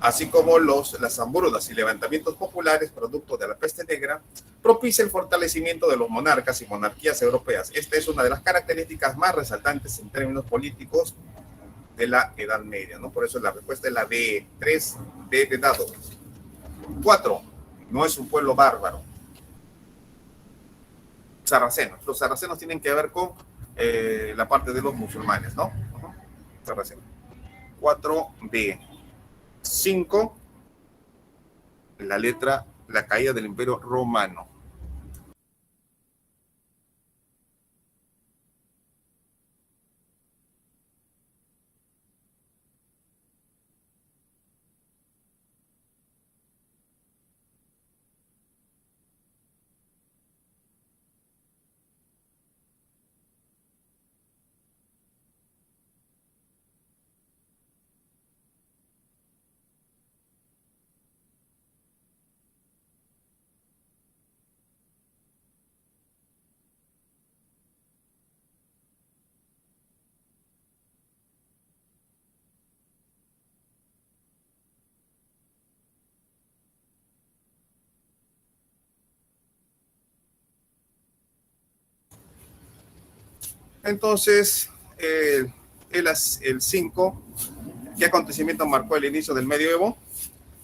Así como las hambrunas y levantamientos populares, producto de la peste negra, propicia el fortalecimiento de los monarcas y monarquías europeas. Esta es una de las características más resaltantes en términos políticos de la Edad Media, ¿no? Por eso la respuesta es la D, 3D de dado. 4. No es un pueblo bárbaro. Sarracenos. Los sarracenos tienen que ver con la parte de los musulmanes, ¿no? Sarraceno. 4B. 5, la caída del Imperio Romano. Entonces, el 5, ¿qué acontecimiento marcó el inicio del medioevo?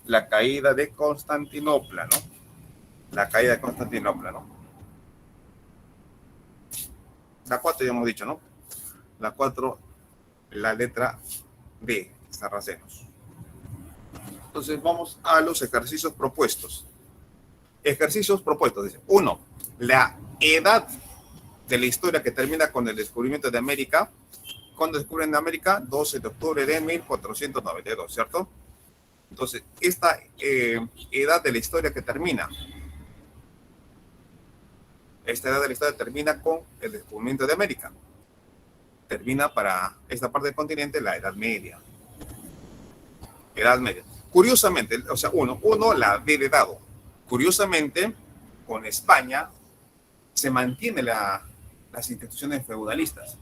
La caída de Constantinopla, ¿no? La caída de Constantinopla, ¿no? La 4 ya hemos dicho, ¿no? La 4, la letra B, sarracenos. Entonces vamos a los ejercicios propuestos. Ejercicios propuestos, dice. 1, la edad de la historia que termina con el descubrimiento de América. ¿Cuándo descubren América? 12 de octubre de 1492, ¿cierto? Entonces, esta edad de la historia que termina, esta edad de la historia termina con el descubrimiento de América. Termina para esta parte del continente la Edad Media. Edad Media. Curiosamente, o sea, uno la ha heredado. Curiosamente, con España se mantiene las instituciones feudalistas.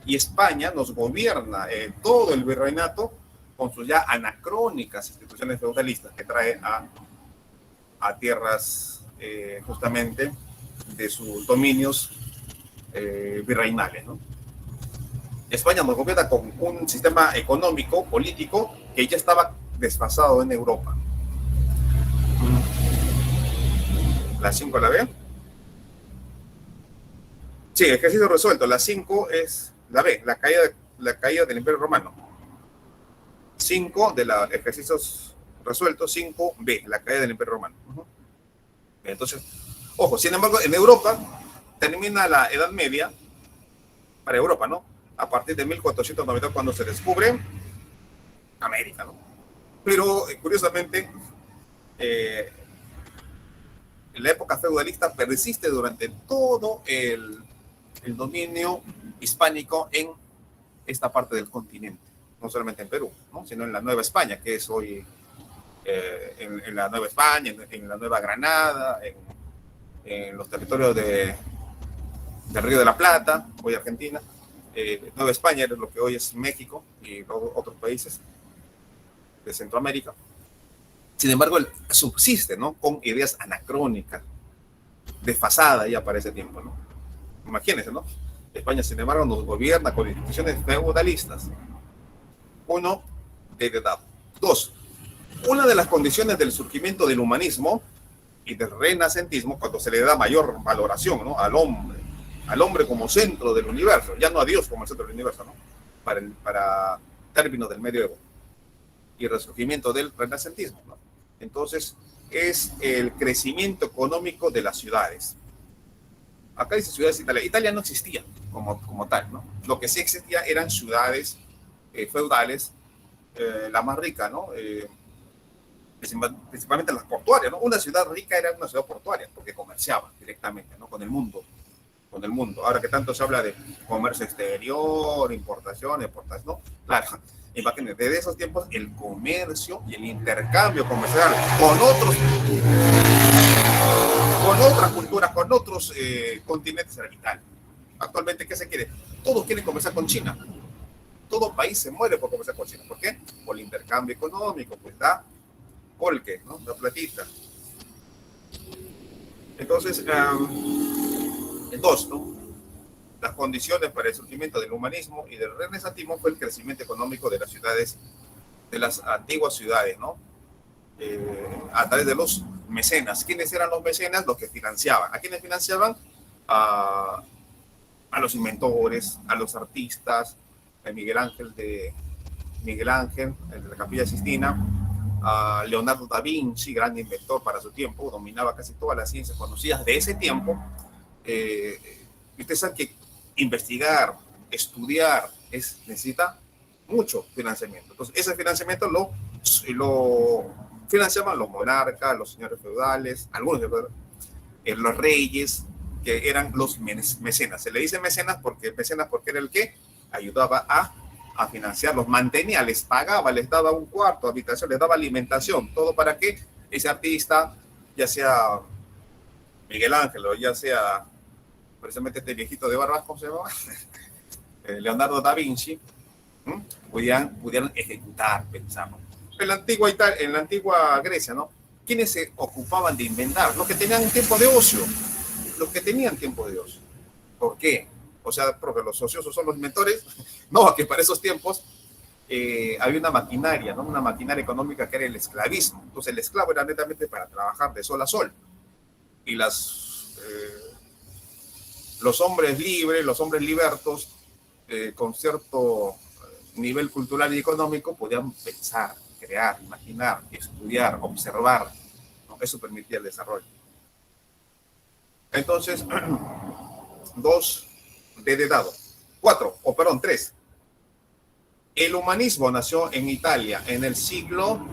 Y España nos gobierna todo el virreinato con sus ya anacrónicas instituciones feudalistas que trae a tierras justamente de sus dominios virreinales, ¿no? España nos gobierna con un sistema económico, político, que ya estaba desfasado en Europa. ¿La 5 la ve? Sí, ejercicio resuelto. La 5 es la B, la caída del Imperio Romano. 5 de los ejercicios resueltos, 5B, la caída del Imperio Romano. Entonces, ojo, sin embargo, en Europa termina la Edad Media para Europa, ¿no? A partir de 1490, cuando se descubre América, ¿no? Pero, curiosamente, la época feudalista persiste durante todo el dominio hispánico en esta parte del continente, no solamente en Perú, ¿no? Sino en la Nueva España, que es hoy en la Nueva España, en la Nueva Granada, en los territorios del Río de la Plata, hoy Argentina. Nueva España era lo que hoy es México y otros países de Centroamérica. Sin embargo, él subsiste, ¿no? Con ideas anacrónicas, desfasadas ya para ese tiempo, ¿no? Imagínense, ¿no? España, sin embargo, nos gobierna con instituciones feudalistas. 1, heredado. 2, una de las condiciones del surgimiento del humanismo y del renacentismo, cuando se le da mayor valoración, ¿no? Al hombre como centro del universo, ya no a Dios como el centro del universo, ¿no? Para términos del medioevo y el resurgimiento del renacentismo, ¿no? Entonces, es el crecimiento económico de las ciudades. Acá dice ciudades de Italia. Italia no existía como tal, ¿no? Lo que sí existía eran ciudades feudales, la más rica, ¿no? Principalmente las portuarias, ¿no? Una ciudad rica era una ciudad portuaria, porque comerciaba directamente, ¿no? Con el mundo. Ahora que tanto se habla de comercio exterior, importación, exportación, ¿no? Claro, imagínense, desde esos tiempos el comercio y el intercambio comercial con otras culturas, con otros continentes era vital. Actualmente, ¿qué se quiere? Todos quieren conversar con China. Todo país se muere por conversar con China. ¿Por qué? Por el intercambio económico, pues da polque, ¿no? Da platita. Entonces, ¿no? Las condiciones para el surgimiento del humanismo y del renacentismo fue el crecimiento económico de las ciudades, de las antiguas ciudades, ¿no? A través de los mecenas. ¿Quiénes eran los mecenas? Los que financiaban. ¿A quiénes financiaban? A a los inventores, a los artistas, Miguel Ángel, el de la Capilla Sistina, a Leonardo da Vinci, gran inventor para su tiempo, dominaba casi todas las ciencias conocidas de ese tiempo. Ustedes saben que investigar, estudiar, necesita mucho financiamiento. Entonces, ese financiamiento lo financiaban los monarcas, los señores feudales, algunos de los reyes, que eran los mecenas. Se le dice mecenas porque era el que ayudaba a financiar, los mantenía, les pagaba, les daba un cuarto, habitación, les daba alimentación, todo para que ese artista, ya sea Miguel Ángel o ya sea precisamente este viejito de barbas, ¿cómo se llama? Leonardo da Vinci, pudieran ejecutar, pensamos. En la antigua Grecia, ¿no? ¿Quiénes se ocupaban de inventar? Los que tenían tiempo de ocio. ¿Por qué? O sea, profe, los ociosos son los inventores. No, que para esos tiempos había una maquinaria, ¿no? Una maquinaria económica que era el esclavismo. Entonces el esclavo era netamente para trabajar de sol a sol. Y los hombres libres, los hombres libertos, con cierto nivel cultural y económico, podían pensar, crear, imaginar, estudiar, observar, ¿no? Eso permitía el desarrollo. Entonces, 2 de dado. 3. El humanismo nació en Italia en el siglo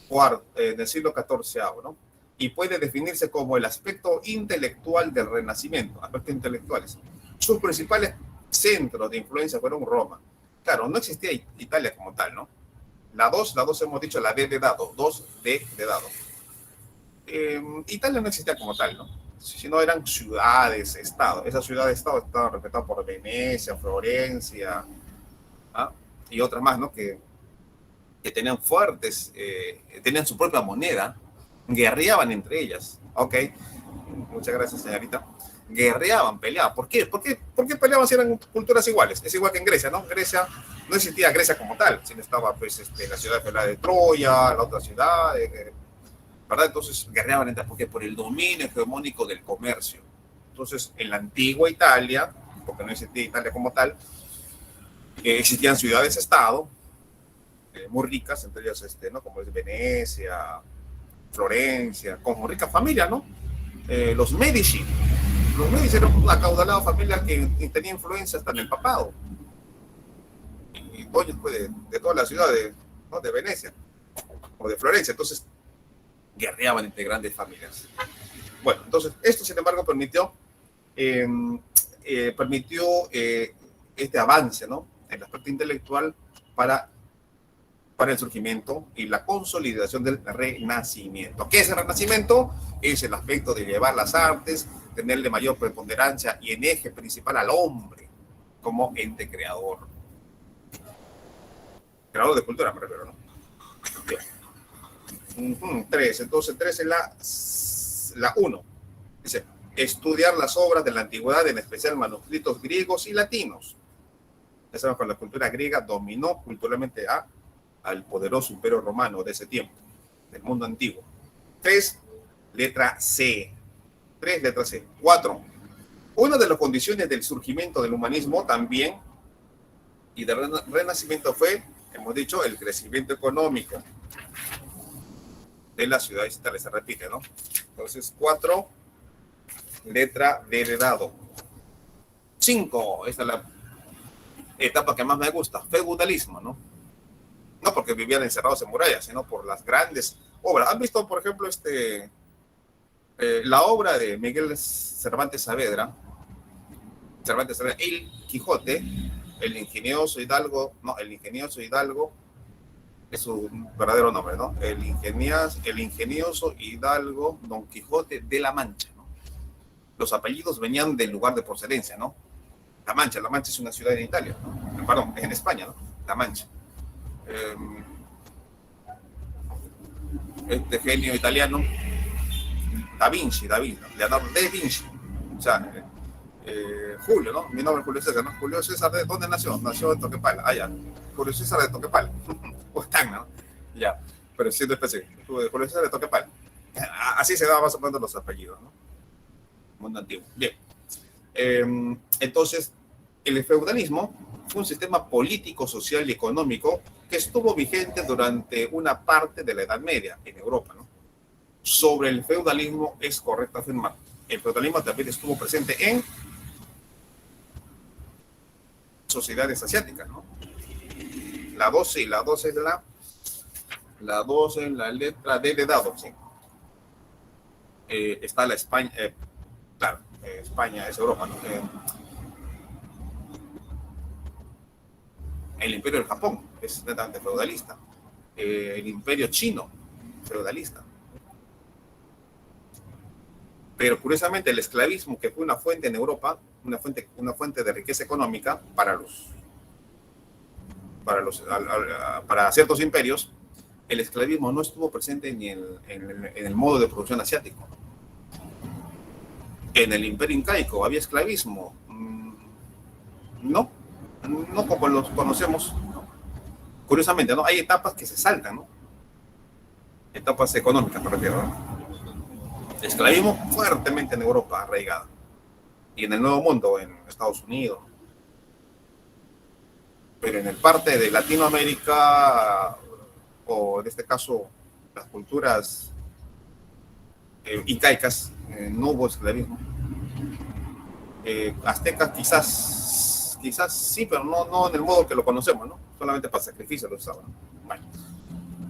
XIV, ¿no? Y puede definirse como el aspecto intelectual del Renacimiento, aspectos intelectuales. Sus principales centros de influencia fueron Roma. Claro, no existía Italia como tal, ¿no? La 2 hemos dicho, la D de dado, 2D de dado. Italia no existía como tal, ¿no? Sino eran ciudades, estados. Esas ciudades-estado estaban representadas por Venecia, Florencia, y otras más, ¿no? Que tenían tenían su propia moneda, guerreaban entre ellas. Ok, muchas gracias, señorita. Guerreaban, peleaban. ¿Por qué? ¿Por qué peleaban si eran culturas iguales? Es igual que en Grecia, ¿no? Grecia, no existía Grecia como tal, sino estaba pues la ciudad de Troya, la otra ciudad, ¿verdad? Entonces guerreaban entre, porque por el dominio hegemónico del comercio. Entonces, en la antigua Italia, porque no existía Italia como tal, existían ciudades-estado muy ricas, entre ellas, ¿no? Como es Venecia, Florencia, con rica familia, ¿no? Los Medici eran una acaudalada familia que tenía influencia hasta en el papado. Y dueños pues, de toda la ciudad ¿no? de Venecia o de Florencia. Entonces, guerreaban entre grandes familias. Bueno, entonces, esto, sin embargo, permitió este avance, ¿no? En el aspecto intelectual para el surgimiento y la consolidación del Renacimiento. ¿Qué es el Renacimiento? Es el aspecto de llevar las artes, tenerle mayor preponderancia y en eje principal al hombre como ente creador. Creador de cultura, me refiero, ¿no? Bien. 3. Entonces, 3 es la 1. Dice, estudiar las obras de la antigüedad, en especial manuscritos griegos y latinos. Ya sabemos que la cultura griega dominó culturalmente al poderoso imperio romano de ese tiempo, del mundo antiguo. 3, letra C. 3, letra C. 4. Una de las condiciones del surgimiento del humanismo también y del renacimiento fue, hemos dicho, el crecimiento económico de las ciudades, tal se repite, ¿no? Entonces, 4, letra D de dado. 5, esta es la etapa que más me gusta, feudalismo, ¿no? No porque vivían encerrados en murallas, sino por las grandes obras. ¿Han visto, por ejemplo, la obra de Miguel Cervantes Saavedra, El Quijote, el ingenioso Hidalgo es su verdadero nombre, ¿no? El ingenioso Hidalgo Don Quijote de la Mancha, ¿no? Los apellidos venían del lugar de procedencia, ¿no? La Mancha es una ciudad en Italia, ¿no? Perdón, en España, ¿no? La Mancha. Este genio italiano, Leonardo da Vinci, o sea, Julio, ¿no? Mi nombre es Julio César, ¿no? Julio César, ¿de dónde nació? Nació en Toquepala, allá. Julio César de Toquepala, o Tacna, ¿no? Ya, pero siendo específico, Julio César de Toquepala. Así se daban más o menos los apellidos, ¿no? Mundo antiguo. Bien. Entonces, el feudalismo fue un sistema político, social y económico que estuvo vigente durante una parte de la Edad Media en Europa, ¿no? Sobre el feudalismo es correcto afirmar. El feudalismo también estuvo presente en sociedades asiáticas, ¿no? La 12 y la 12 es la 12 en la letra D de dado, sí. Está la España, claro, España es Europa, ¿no? El imperio del Japón es netamente feudalista. El imperio chino, feudalista. Pero curiosamente el esclavismo, que fue una fuente en Europa, una fuente de riqueza económica para ciertos imperios, el esclavismo no estuvo presente ni en el modo de producción asiático. En el imperio incaico había esclavismo. No como los conocemos, ¿no? Curiosamente, ¿no? Hay etapas que se saltan, ¿no? Etapas económicas, me refiero, ¿no? Esclavismo fuertemente en Europa arraigado. Y en el Nuevo Mundo, en Estados Unidos. Pero en el parte de Latinoamérica, o en este caso, las culturas incaicas, no hubo esclavismo. Aztecas quizás sí, pero no en el modo que lo conocemos, ¿no? Solamente para sacrificio lo usaban. Bueno.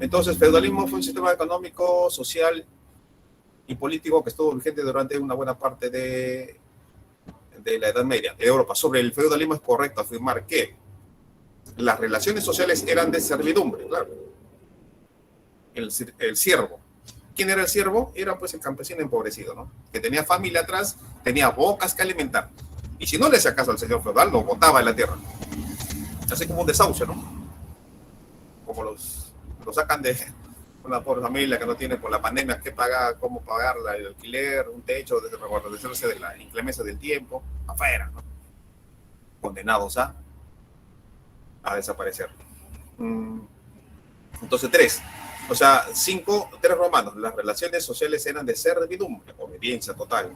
Entonces, feudalismo fue un sistema económico, social y político que estuvo vigente durante una buena parte de la Edad Media de Europa. Sobre el feudalismo es correcto afirmar que las relaciones sociales eran de servidumbre, claro. El siervo. ¿Quién era el siervo? Era pues el campesino empobrecido, ¿no? Que tenía familia atrás, tenía bocas que alimentar. Y si no le hacía caso al señor feudal, lo botaba en la tierra. Así como un desahucio, ¿no? Como lo sacan de una pobre familia que no tiene por la pandemia que pagar, cómo pagar el alquiler, un techo, desde resguardarse de la inclemencia del tiempo, afuera, ¿no? Condenados a desaparecer. Entonces, 3 romanos. Las relaciones sociales eran de servidumbre, obediencia total.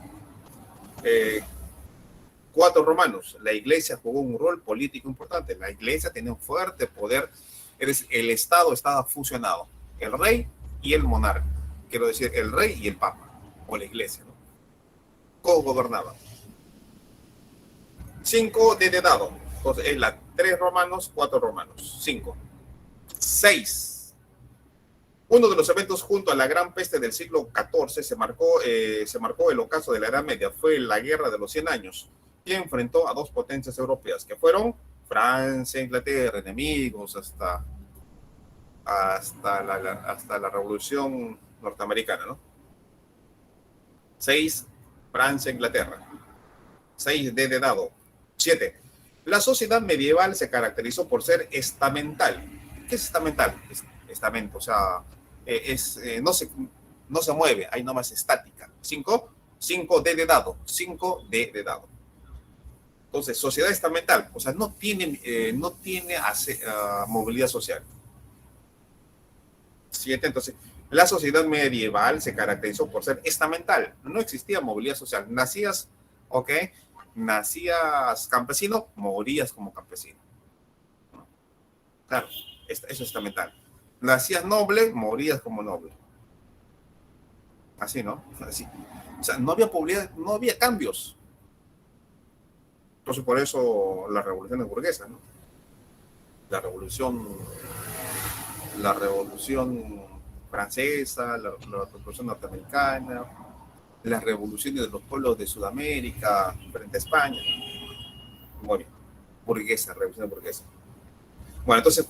4 romanos. La iglesia jugó un rol político importante. La iglesia tenía un fuerte poder. El Estado estaba fusionado. El rey y el monarca. Quiero decir, el rey y el papa. O la iglesia, ¿no? Co-gobernaban. 5 de dado. Entonces, es la 3 romanos, 4 romanos. 5. 6. Uno de los eventos junto a la gran peste del siglo XIV se marcó el ocaso de la Edad Media. Fue la Guerra de los 100 Años, que enfrentó a 2 potencias europeas, que fueron Francia e Inglaterra, enemigos hasta la Revolución Norteamericana, ¿no? 6, Francia e Inglaterra. 6 de dado. 7. La sociedad medieval se caracterizó por ser estamental. ¿Qué es estamental? Estamento, o sea, no se mueve, hay nomás estática. 5 de dado. 5 de dado. Entonces, sociedad estamental, o sea, no tiene movilidad social. 7, entonces, la sociedad medieval se caracterizó por ser estamental. No existía movilidad social. Nacías campesino, morías como campesino. Claro, eso es estamental. Nacías noble, morías como noble. Así, ¿no? Así. O sea, no había movilidad, no había cambios. Entonces, por eso la revolución es burguesa, ¿no? La revolución francesa, la revolución norteamericana, las revoluciones de los pueblos de Sudamérica frente a España. Muy bien. Burguesa, revolución burguesa. Bueno, entonces,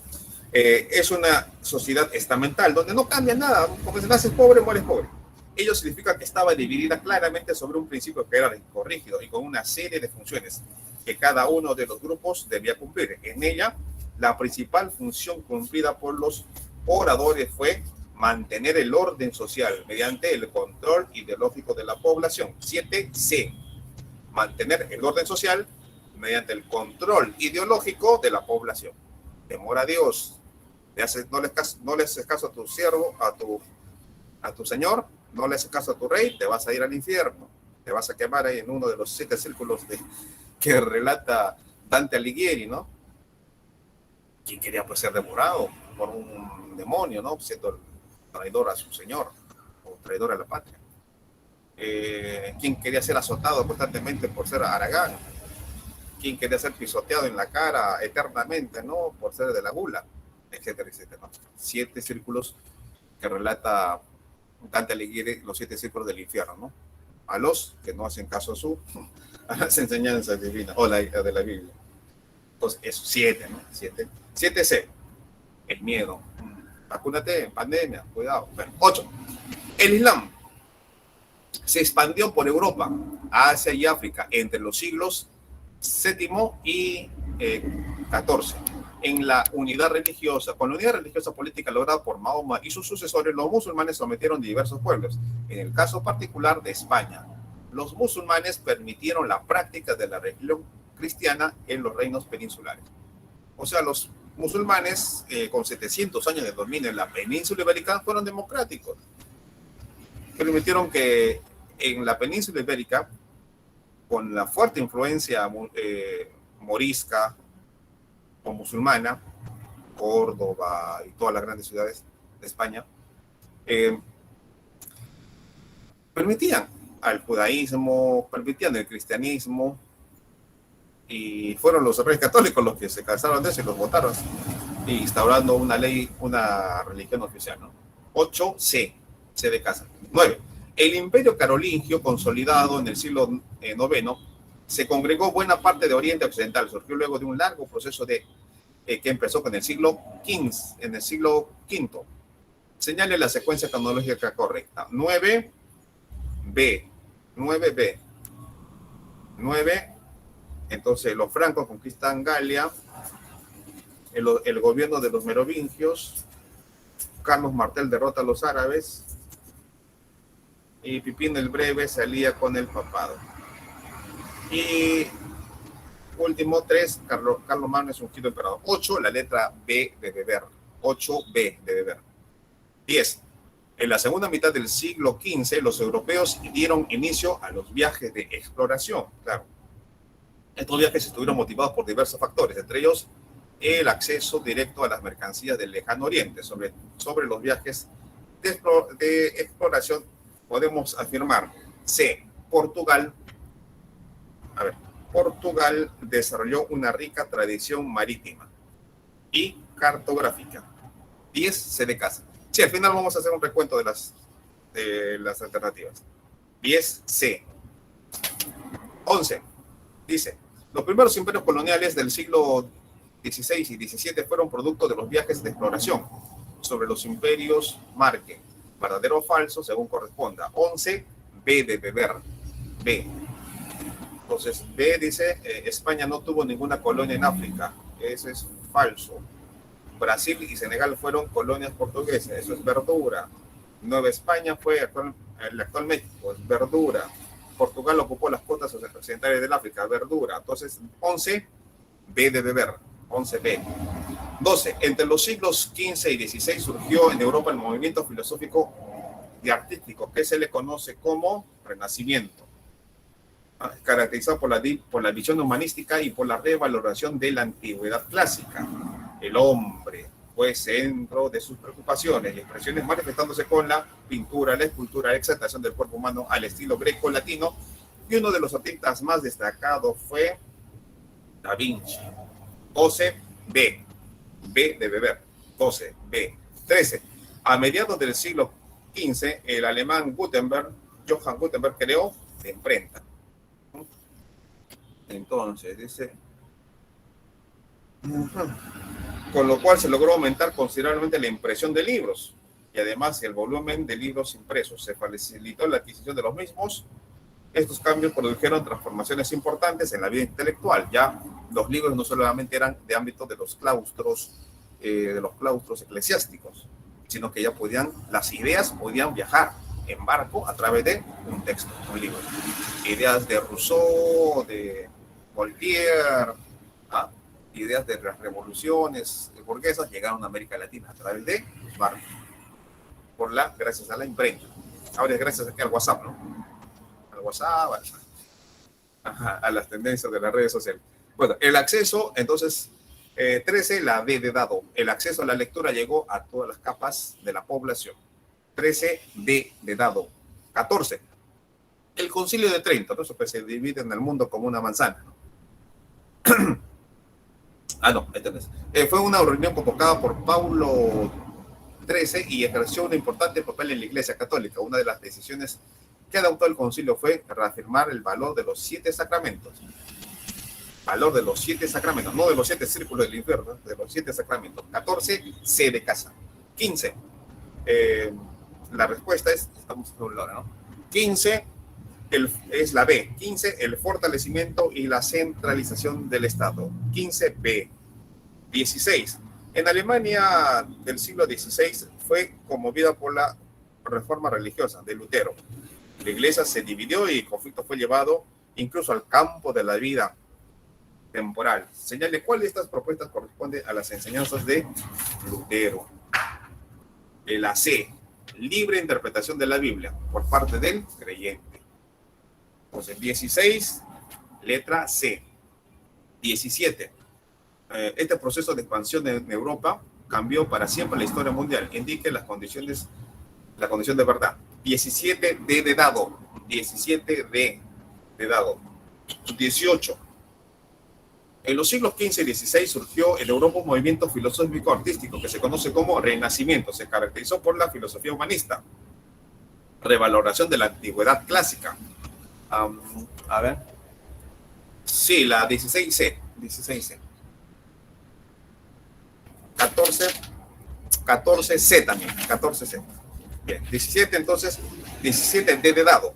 es una sociedad estamental donde no cambia nada. Como si naces pobre, mueres pobre. Ello significa que estaba dividida claramente sobre un principio jerárquico rígido y con una serie de funciones que cada uno de los grupos debía cumplir. En ella, la principal función cumplida por los oradores fue mantener el orden social mediante el control ideológico de la población. 7C. Mantener el orden social mediante el control ideológico de la población. Temor a Dios. No le haces caso a tu siervo, a tu señor, no le haces caso a tu rey, te vas a ir al infierno. Te vas a quemar ahí en uno de los 7 círculos que relata Dante Alighieri, ¿no? Quien quería pues ser devorado por un demonio, ¿no? Siendo traidor a su señor o traidor a la patria. Quien quería ser azotado constantemente por ser Aragán, quien quería ser pisoteado en la cara eternamente, ¿no? Por ser de la gula, etcétera, etcétera, ¿no? 7 círculos que relata Dante Alighieri, los 7 círculos del infierno, ¿no? A los que no hacen caso a las enseñanzas divinas o de la Biblia. Entonces, eso, 7, ¿no? 7. 7C, el miedo. Vacúnate, pandemia, cuidado. Bueno, 8. El Islam se expandió por Europa, Asia y África entre los siglos VII y XIV. En la unidad religiosa, con la unidad religiosa política lograda por Mahoma y sus sucesores, los musulmanes sometieron diversos pueblos. En el caso particular de España, los musulmanes permitieron la práctica de la religión cristiana en los reinos peninsulares. O sea, los musulmanes con 700 años de dominio en la península ibérica fueron democráticos. Permitieron que en la península ibérica, con la fuerte influencia morisca o musulmana, Córdoba y todas las grandes ciudades de España, permitían al judaísmo, permitían el cristianismo, y fueron los reyes católicos los que se cansaron de eso y los votaron, y instaurando una ley, una religión oficial, ¿no? 8C, C de casa. 9. El imperio carolingio, consolidado en el siglo IX, se congregó buena parte de Oriente Occidental. Surgió luego de un largo proceso que empezó con el siglo XV, en el siglo V. Señale la secuencia cronológica correcta. 9B. 9B. 9. Entonces los francos conquistan Galia, el gobierno de los merovingios, Carlos Martel derrota a los árabes y Pipín el Breve se alía con el papado. Y último, 3, Carlos Magno es ungido emperador. 8, la letra B de beber. 8B de beber. 10. En la segunda mitad del siglo XV, los europeos dieron inicio a los viajes de exploración. Claro. Estos viajes estuvieron motivados por diversos factores, entre ellos el acceso directo a las mercancías del lejano oriente. Sobre los viajes de exploración podemos afirmar: C. Portugal desarrolló una rica tradición marítima y cartográfica. 10, C de casa. Sí, al final vamos a hacer un recuento de las alternativas. 10, C. 11. Dice: los primeros imperios coloniales del siglo XVI y XVII fueron producto de los viajes de exploración. Sobre los imperios, marque verdadero o falso según corresponda. 11, B de beber. B. Entonces, B dice, España no tuvo ninguna colonia en África. Eso es falso. Brasil y Senegal fueron colonias portuguesas. Eso es verdura. Nueva España fue el actual México. Es verdura. Portugal ocupó las costas occidentales del África. Verdura. Entonces, 11, B de beber. 11B. 12. Entre los siglos XV y XVI surgió en Europa el movimiento filosófico y artístico que se le conoce como Renacimiento, caracterizado por la visión humanística y por la revaloración de la antigüedad clásica. El hombre fue centro de sus preocupaciones y expresiones, manifestándose con la pintura, la escultura, la exaltación del cuerpo humano al estilo greco-latino, y uno de los artistas más destacados fue Da Vinci. 12B. B de beber. 12B. 13. A mediados del siglo XV, el alemán Johann Gutenberg, creó la imprenta. Entonces, dice, con lo cual se logró aumentar considerablemente la impresión de libros y además el volumen de libros impresos. Se facilitó la adquisición de los mismos. Estos cambios produjeron transformaciones importantes en la vida intelectual. Ya los libros no solamente eran de ámbito de los claustros eclesiásticos, sino que ya las ideas podían viajar en barco a través de un texto, un libro. Ideas de Rousseau, de Voltaire, ideas de las revoluciones burguesas llegaron a América Latina a través de los barcos, gracias a la imprenta. Ahora es gracias aquí al WhatsApp, ¿no? Al WhatsApp, ajá, a las tendencias de las redes sociales. Bueno, el acceso, entonces, 13, la D de dado. El acceso a la lectura llegó a todas las capas de la población. 13, D de dado. 14, el Concilio de Trento, ¿no? Eso pues se divide en el mundo como una manzana, ¿no? No, este no es. Fue una reunión convocada por Paulo XIII y ejerció un importante papel en la Iglesia Católica. Una de las decisiones que adoptó el concilio fue reafirmar el valor de los 7 sacramentos. Valor de los 7 sacramentos, no de los 7 círculos del infierno, de los 7 sacramentos. 14, C de casa. 15, la respuesta es, estamos en la hora, ¿no? 15, es la B. 15, el fortalecimiento y la centralización del Estado. 15B. 16. En Alemania del siglo XVI fue conmovida por la reforma religiosa de Lutero. La iglesia se dividió y el conflicto fue llevado incluso al campo de la vida temporal. Señale cuál de estas propuestas corresponde a las enseñanzas de Lutero. La C. Libre interpretación de la Biblia por parte del creyente. Entonces, 16, letra C. 17. Este proceso de expansión en Europa cambió para siempre la historia mundial. Indique la condición de verdad. 17, D de dado. 17, D de dado. 18. En los siglos XV y XVI surgió en Europa un movimiento filosófico-artístico que se conoce como Renacimiento. Se caracterizó por la filosofía humanista, revaloración de la antigüedad clásica. A ver. Sí, la 16C. 16C. 14C también. 14C. Bien. 17, entonces. 17 D de dado.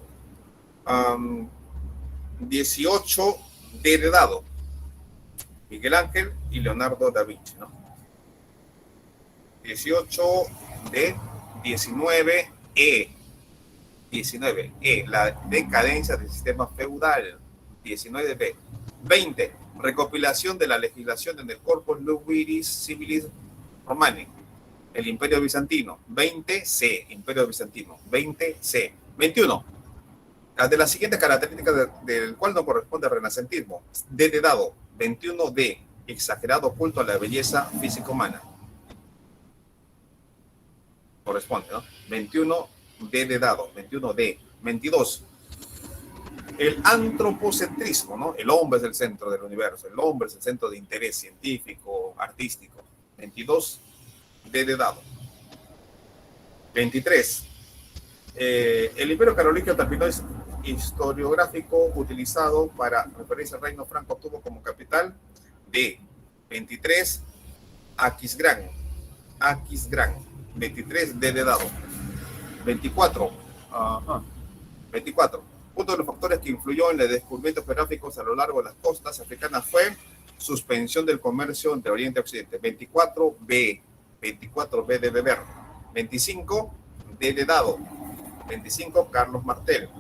18 D de dado. Miguel Ángel y Leonardo da Vinci, ¿no? 18 D. 19 E. 19 E. La decadencia del sistema feudal. 19B. 20. Recopilación de la legislación en el Corpus Juris Civilis Romani. El Imperio Bizantino. 20C. Imperio Bizantino. 20C. 21. De las siguientes características del cual no corresponde al renacentismo. D de dado. 21D. Exagerado culto a la belleza física humana. Corresponde, ¿no? 21D de dado. 21D. 22. El antropocentrismo, ¿no? El hombre es el centro del universo. El hombre es el centro de interés científico, artístico. 22 D de dado. 23. El Imperio Carolingio terminó historiográfico utilizado para referirse al reino franco obtuvo como capital de 23 Aquisgrán. Aquisgrán. 23 D de dado. 24. 24. Uno de los factores que influyó en los descubrimientos geográficos a lo largo de las costas africanas fue suspensión del comercio entre Oriente y Occidente. 24B. 24B de beber. 25 D de dado. 25 Carlos Martel.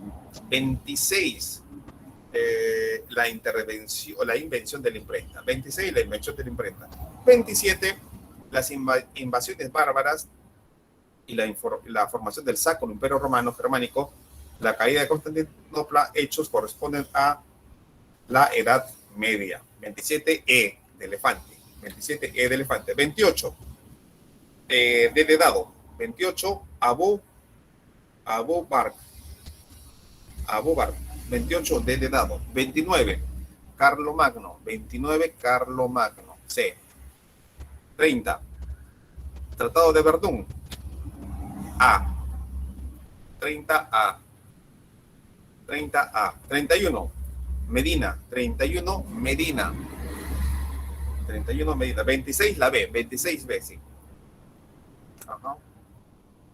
26 la invención de la imprenta. 26 la invención de la imprenta. 27 las invasiones bárbaras y la formación del Sacro Imperio Romano Germánico. La caída de Constantinopla, hechos corresponden a la Edad Media. 27E de elefante. 27E de elefante. 28 D de dado. 28 Abu Bakr. 28 D de dado. 29 Carlo Magno. 29 Carlo Magno. C. 30 Tratado de Verdún. A. 30A. 30A. 31 Medina. 31 Medina. 31 Medina. 26 la B. 26B, sí. Ajá.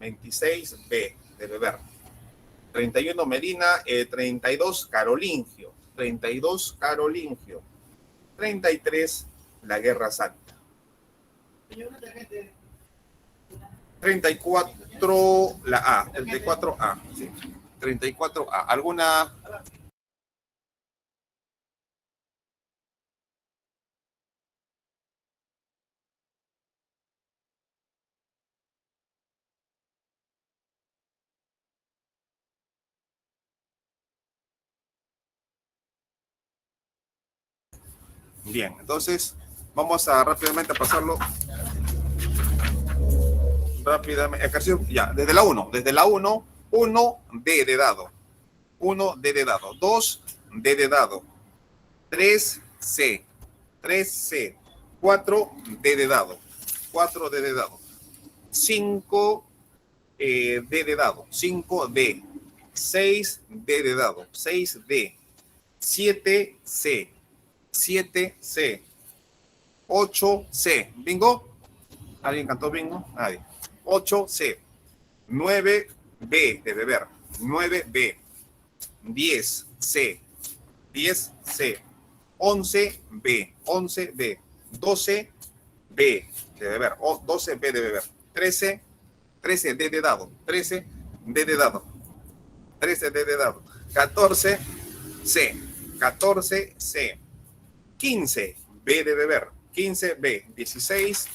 26B de beber. 31 Medina. 32 Carolingio. 32 Carolingio. 33 la Guerra Santa. 34 la A. 34A. Sí. 34A. ¿Alguna Bien, entonces vamos a rápidamente pasarlo. Rápidamente, ejercicio, ya, desde la 1, 1 D de dado, 1 D de dado, 2 D de dado, 3 C, 4 D de dado, 4 D de dado, 5 D de dado, 5 D, 6 D de dado, 6 D, 7 C, 7 C, 8 C, bingo. ¿Alguien cantó bingo? Nadie. 8 C, 9 B de beber, 9 B, 10 C, 10 C, 11 B, 11 B, 12 B de beber, 12 B de beber, 13 D de dado, 13 D de dado, 13 D de dado, 14 C, 14 C, 15 B de beber, 15 B, 16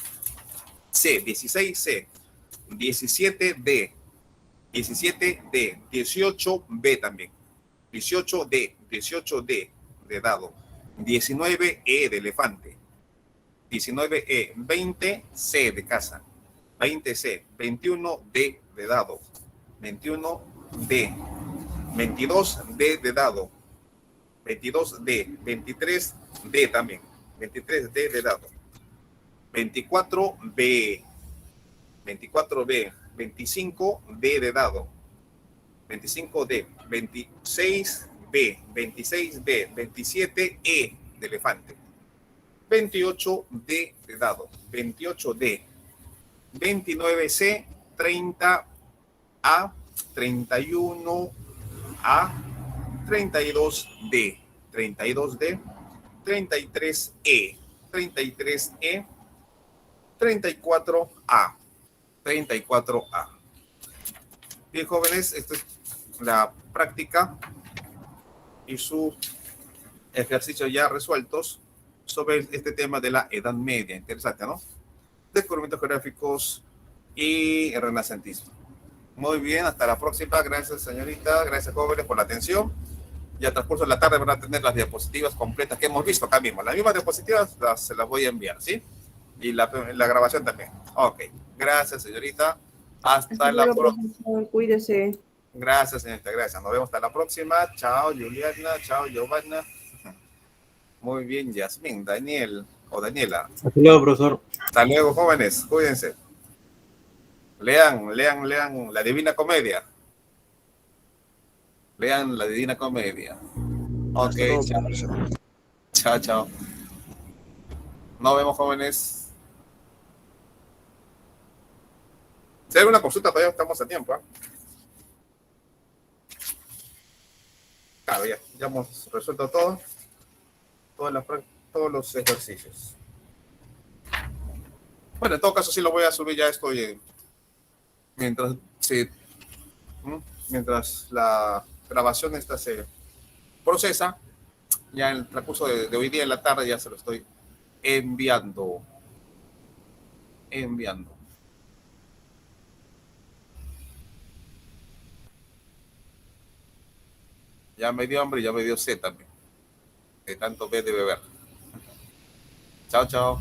C, 16 C, 17 D, 17 D, 18 B también, 18 D, 18 D de dado, 19 E de elefante, 19 E, 20 C de casa, 20 C, 21 D de dado, 21 D, 22 D de dado, 22 D, 23 D también, 23 D de dado, 24 B, 24 B, 25 D de dado, 25 D, 26 B, 26 B, 27 E de elefante, 28 D de dado, 28 D, 29 C, 30 A, 31 A, 32 D, 32 D, 33 E, 33 E, 34 A, 34 A. Bien, jóvenes, esta es la práctica y sus ejercicios ya resueltos sobre este tema de la Edad Media. Interesante, ¿no? Descubrimientos geográficos y el renacentismo. Muy bien, hasta la próxima. Gracias, señorita. Gracias, jóvenes, por la atención. Y al transcurso de la tarde van a tener las diapositivas completas que hemos visto acá mismo. Las mismas diapositivas se las voy a enviar, ¿sí? Y la grabación también. Ok. Gracias, señorita. Hasta la próxima. Cuídese. Gracias, señorita. Gracias. Nos vemos hasta la próxima. Chao, Juliana. Chao, Giovanna. Muy bien, Yasmín, Daniel o Daniela. Hasta luego, profesor. Hasta luego, jóvenes. Cuídense. Lean la Divina Comedia. Lean la Divina Comedia. Ok, chao. Chao. Nos vemos, jóvenes. Si hay alguna consulta, todavía estamos a tiempo. Claro, ya hemos resuelto todo. Todos los ejercicios. Bueno, en todo caso, sí lo voy a subir ya esto mientras la grabación esta se procesa, ya en el transcurso de hoy día en la tarde ya se lo estoy enviando. Ya me dio hambre y ya me dio sed también, de tanto B de beber. Chao.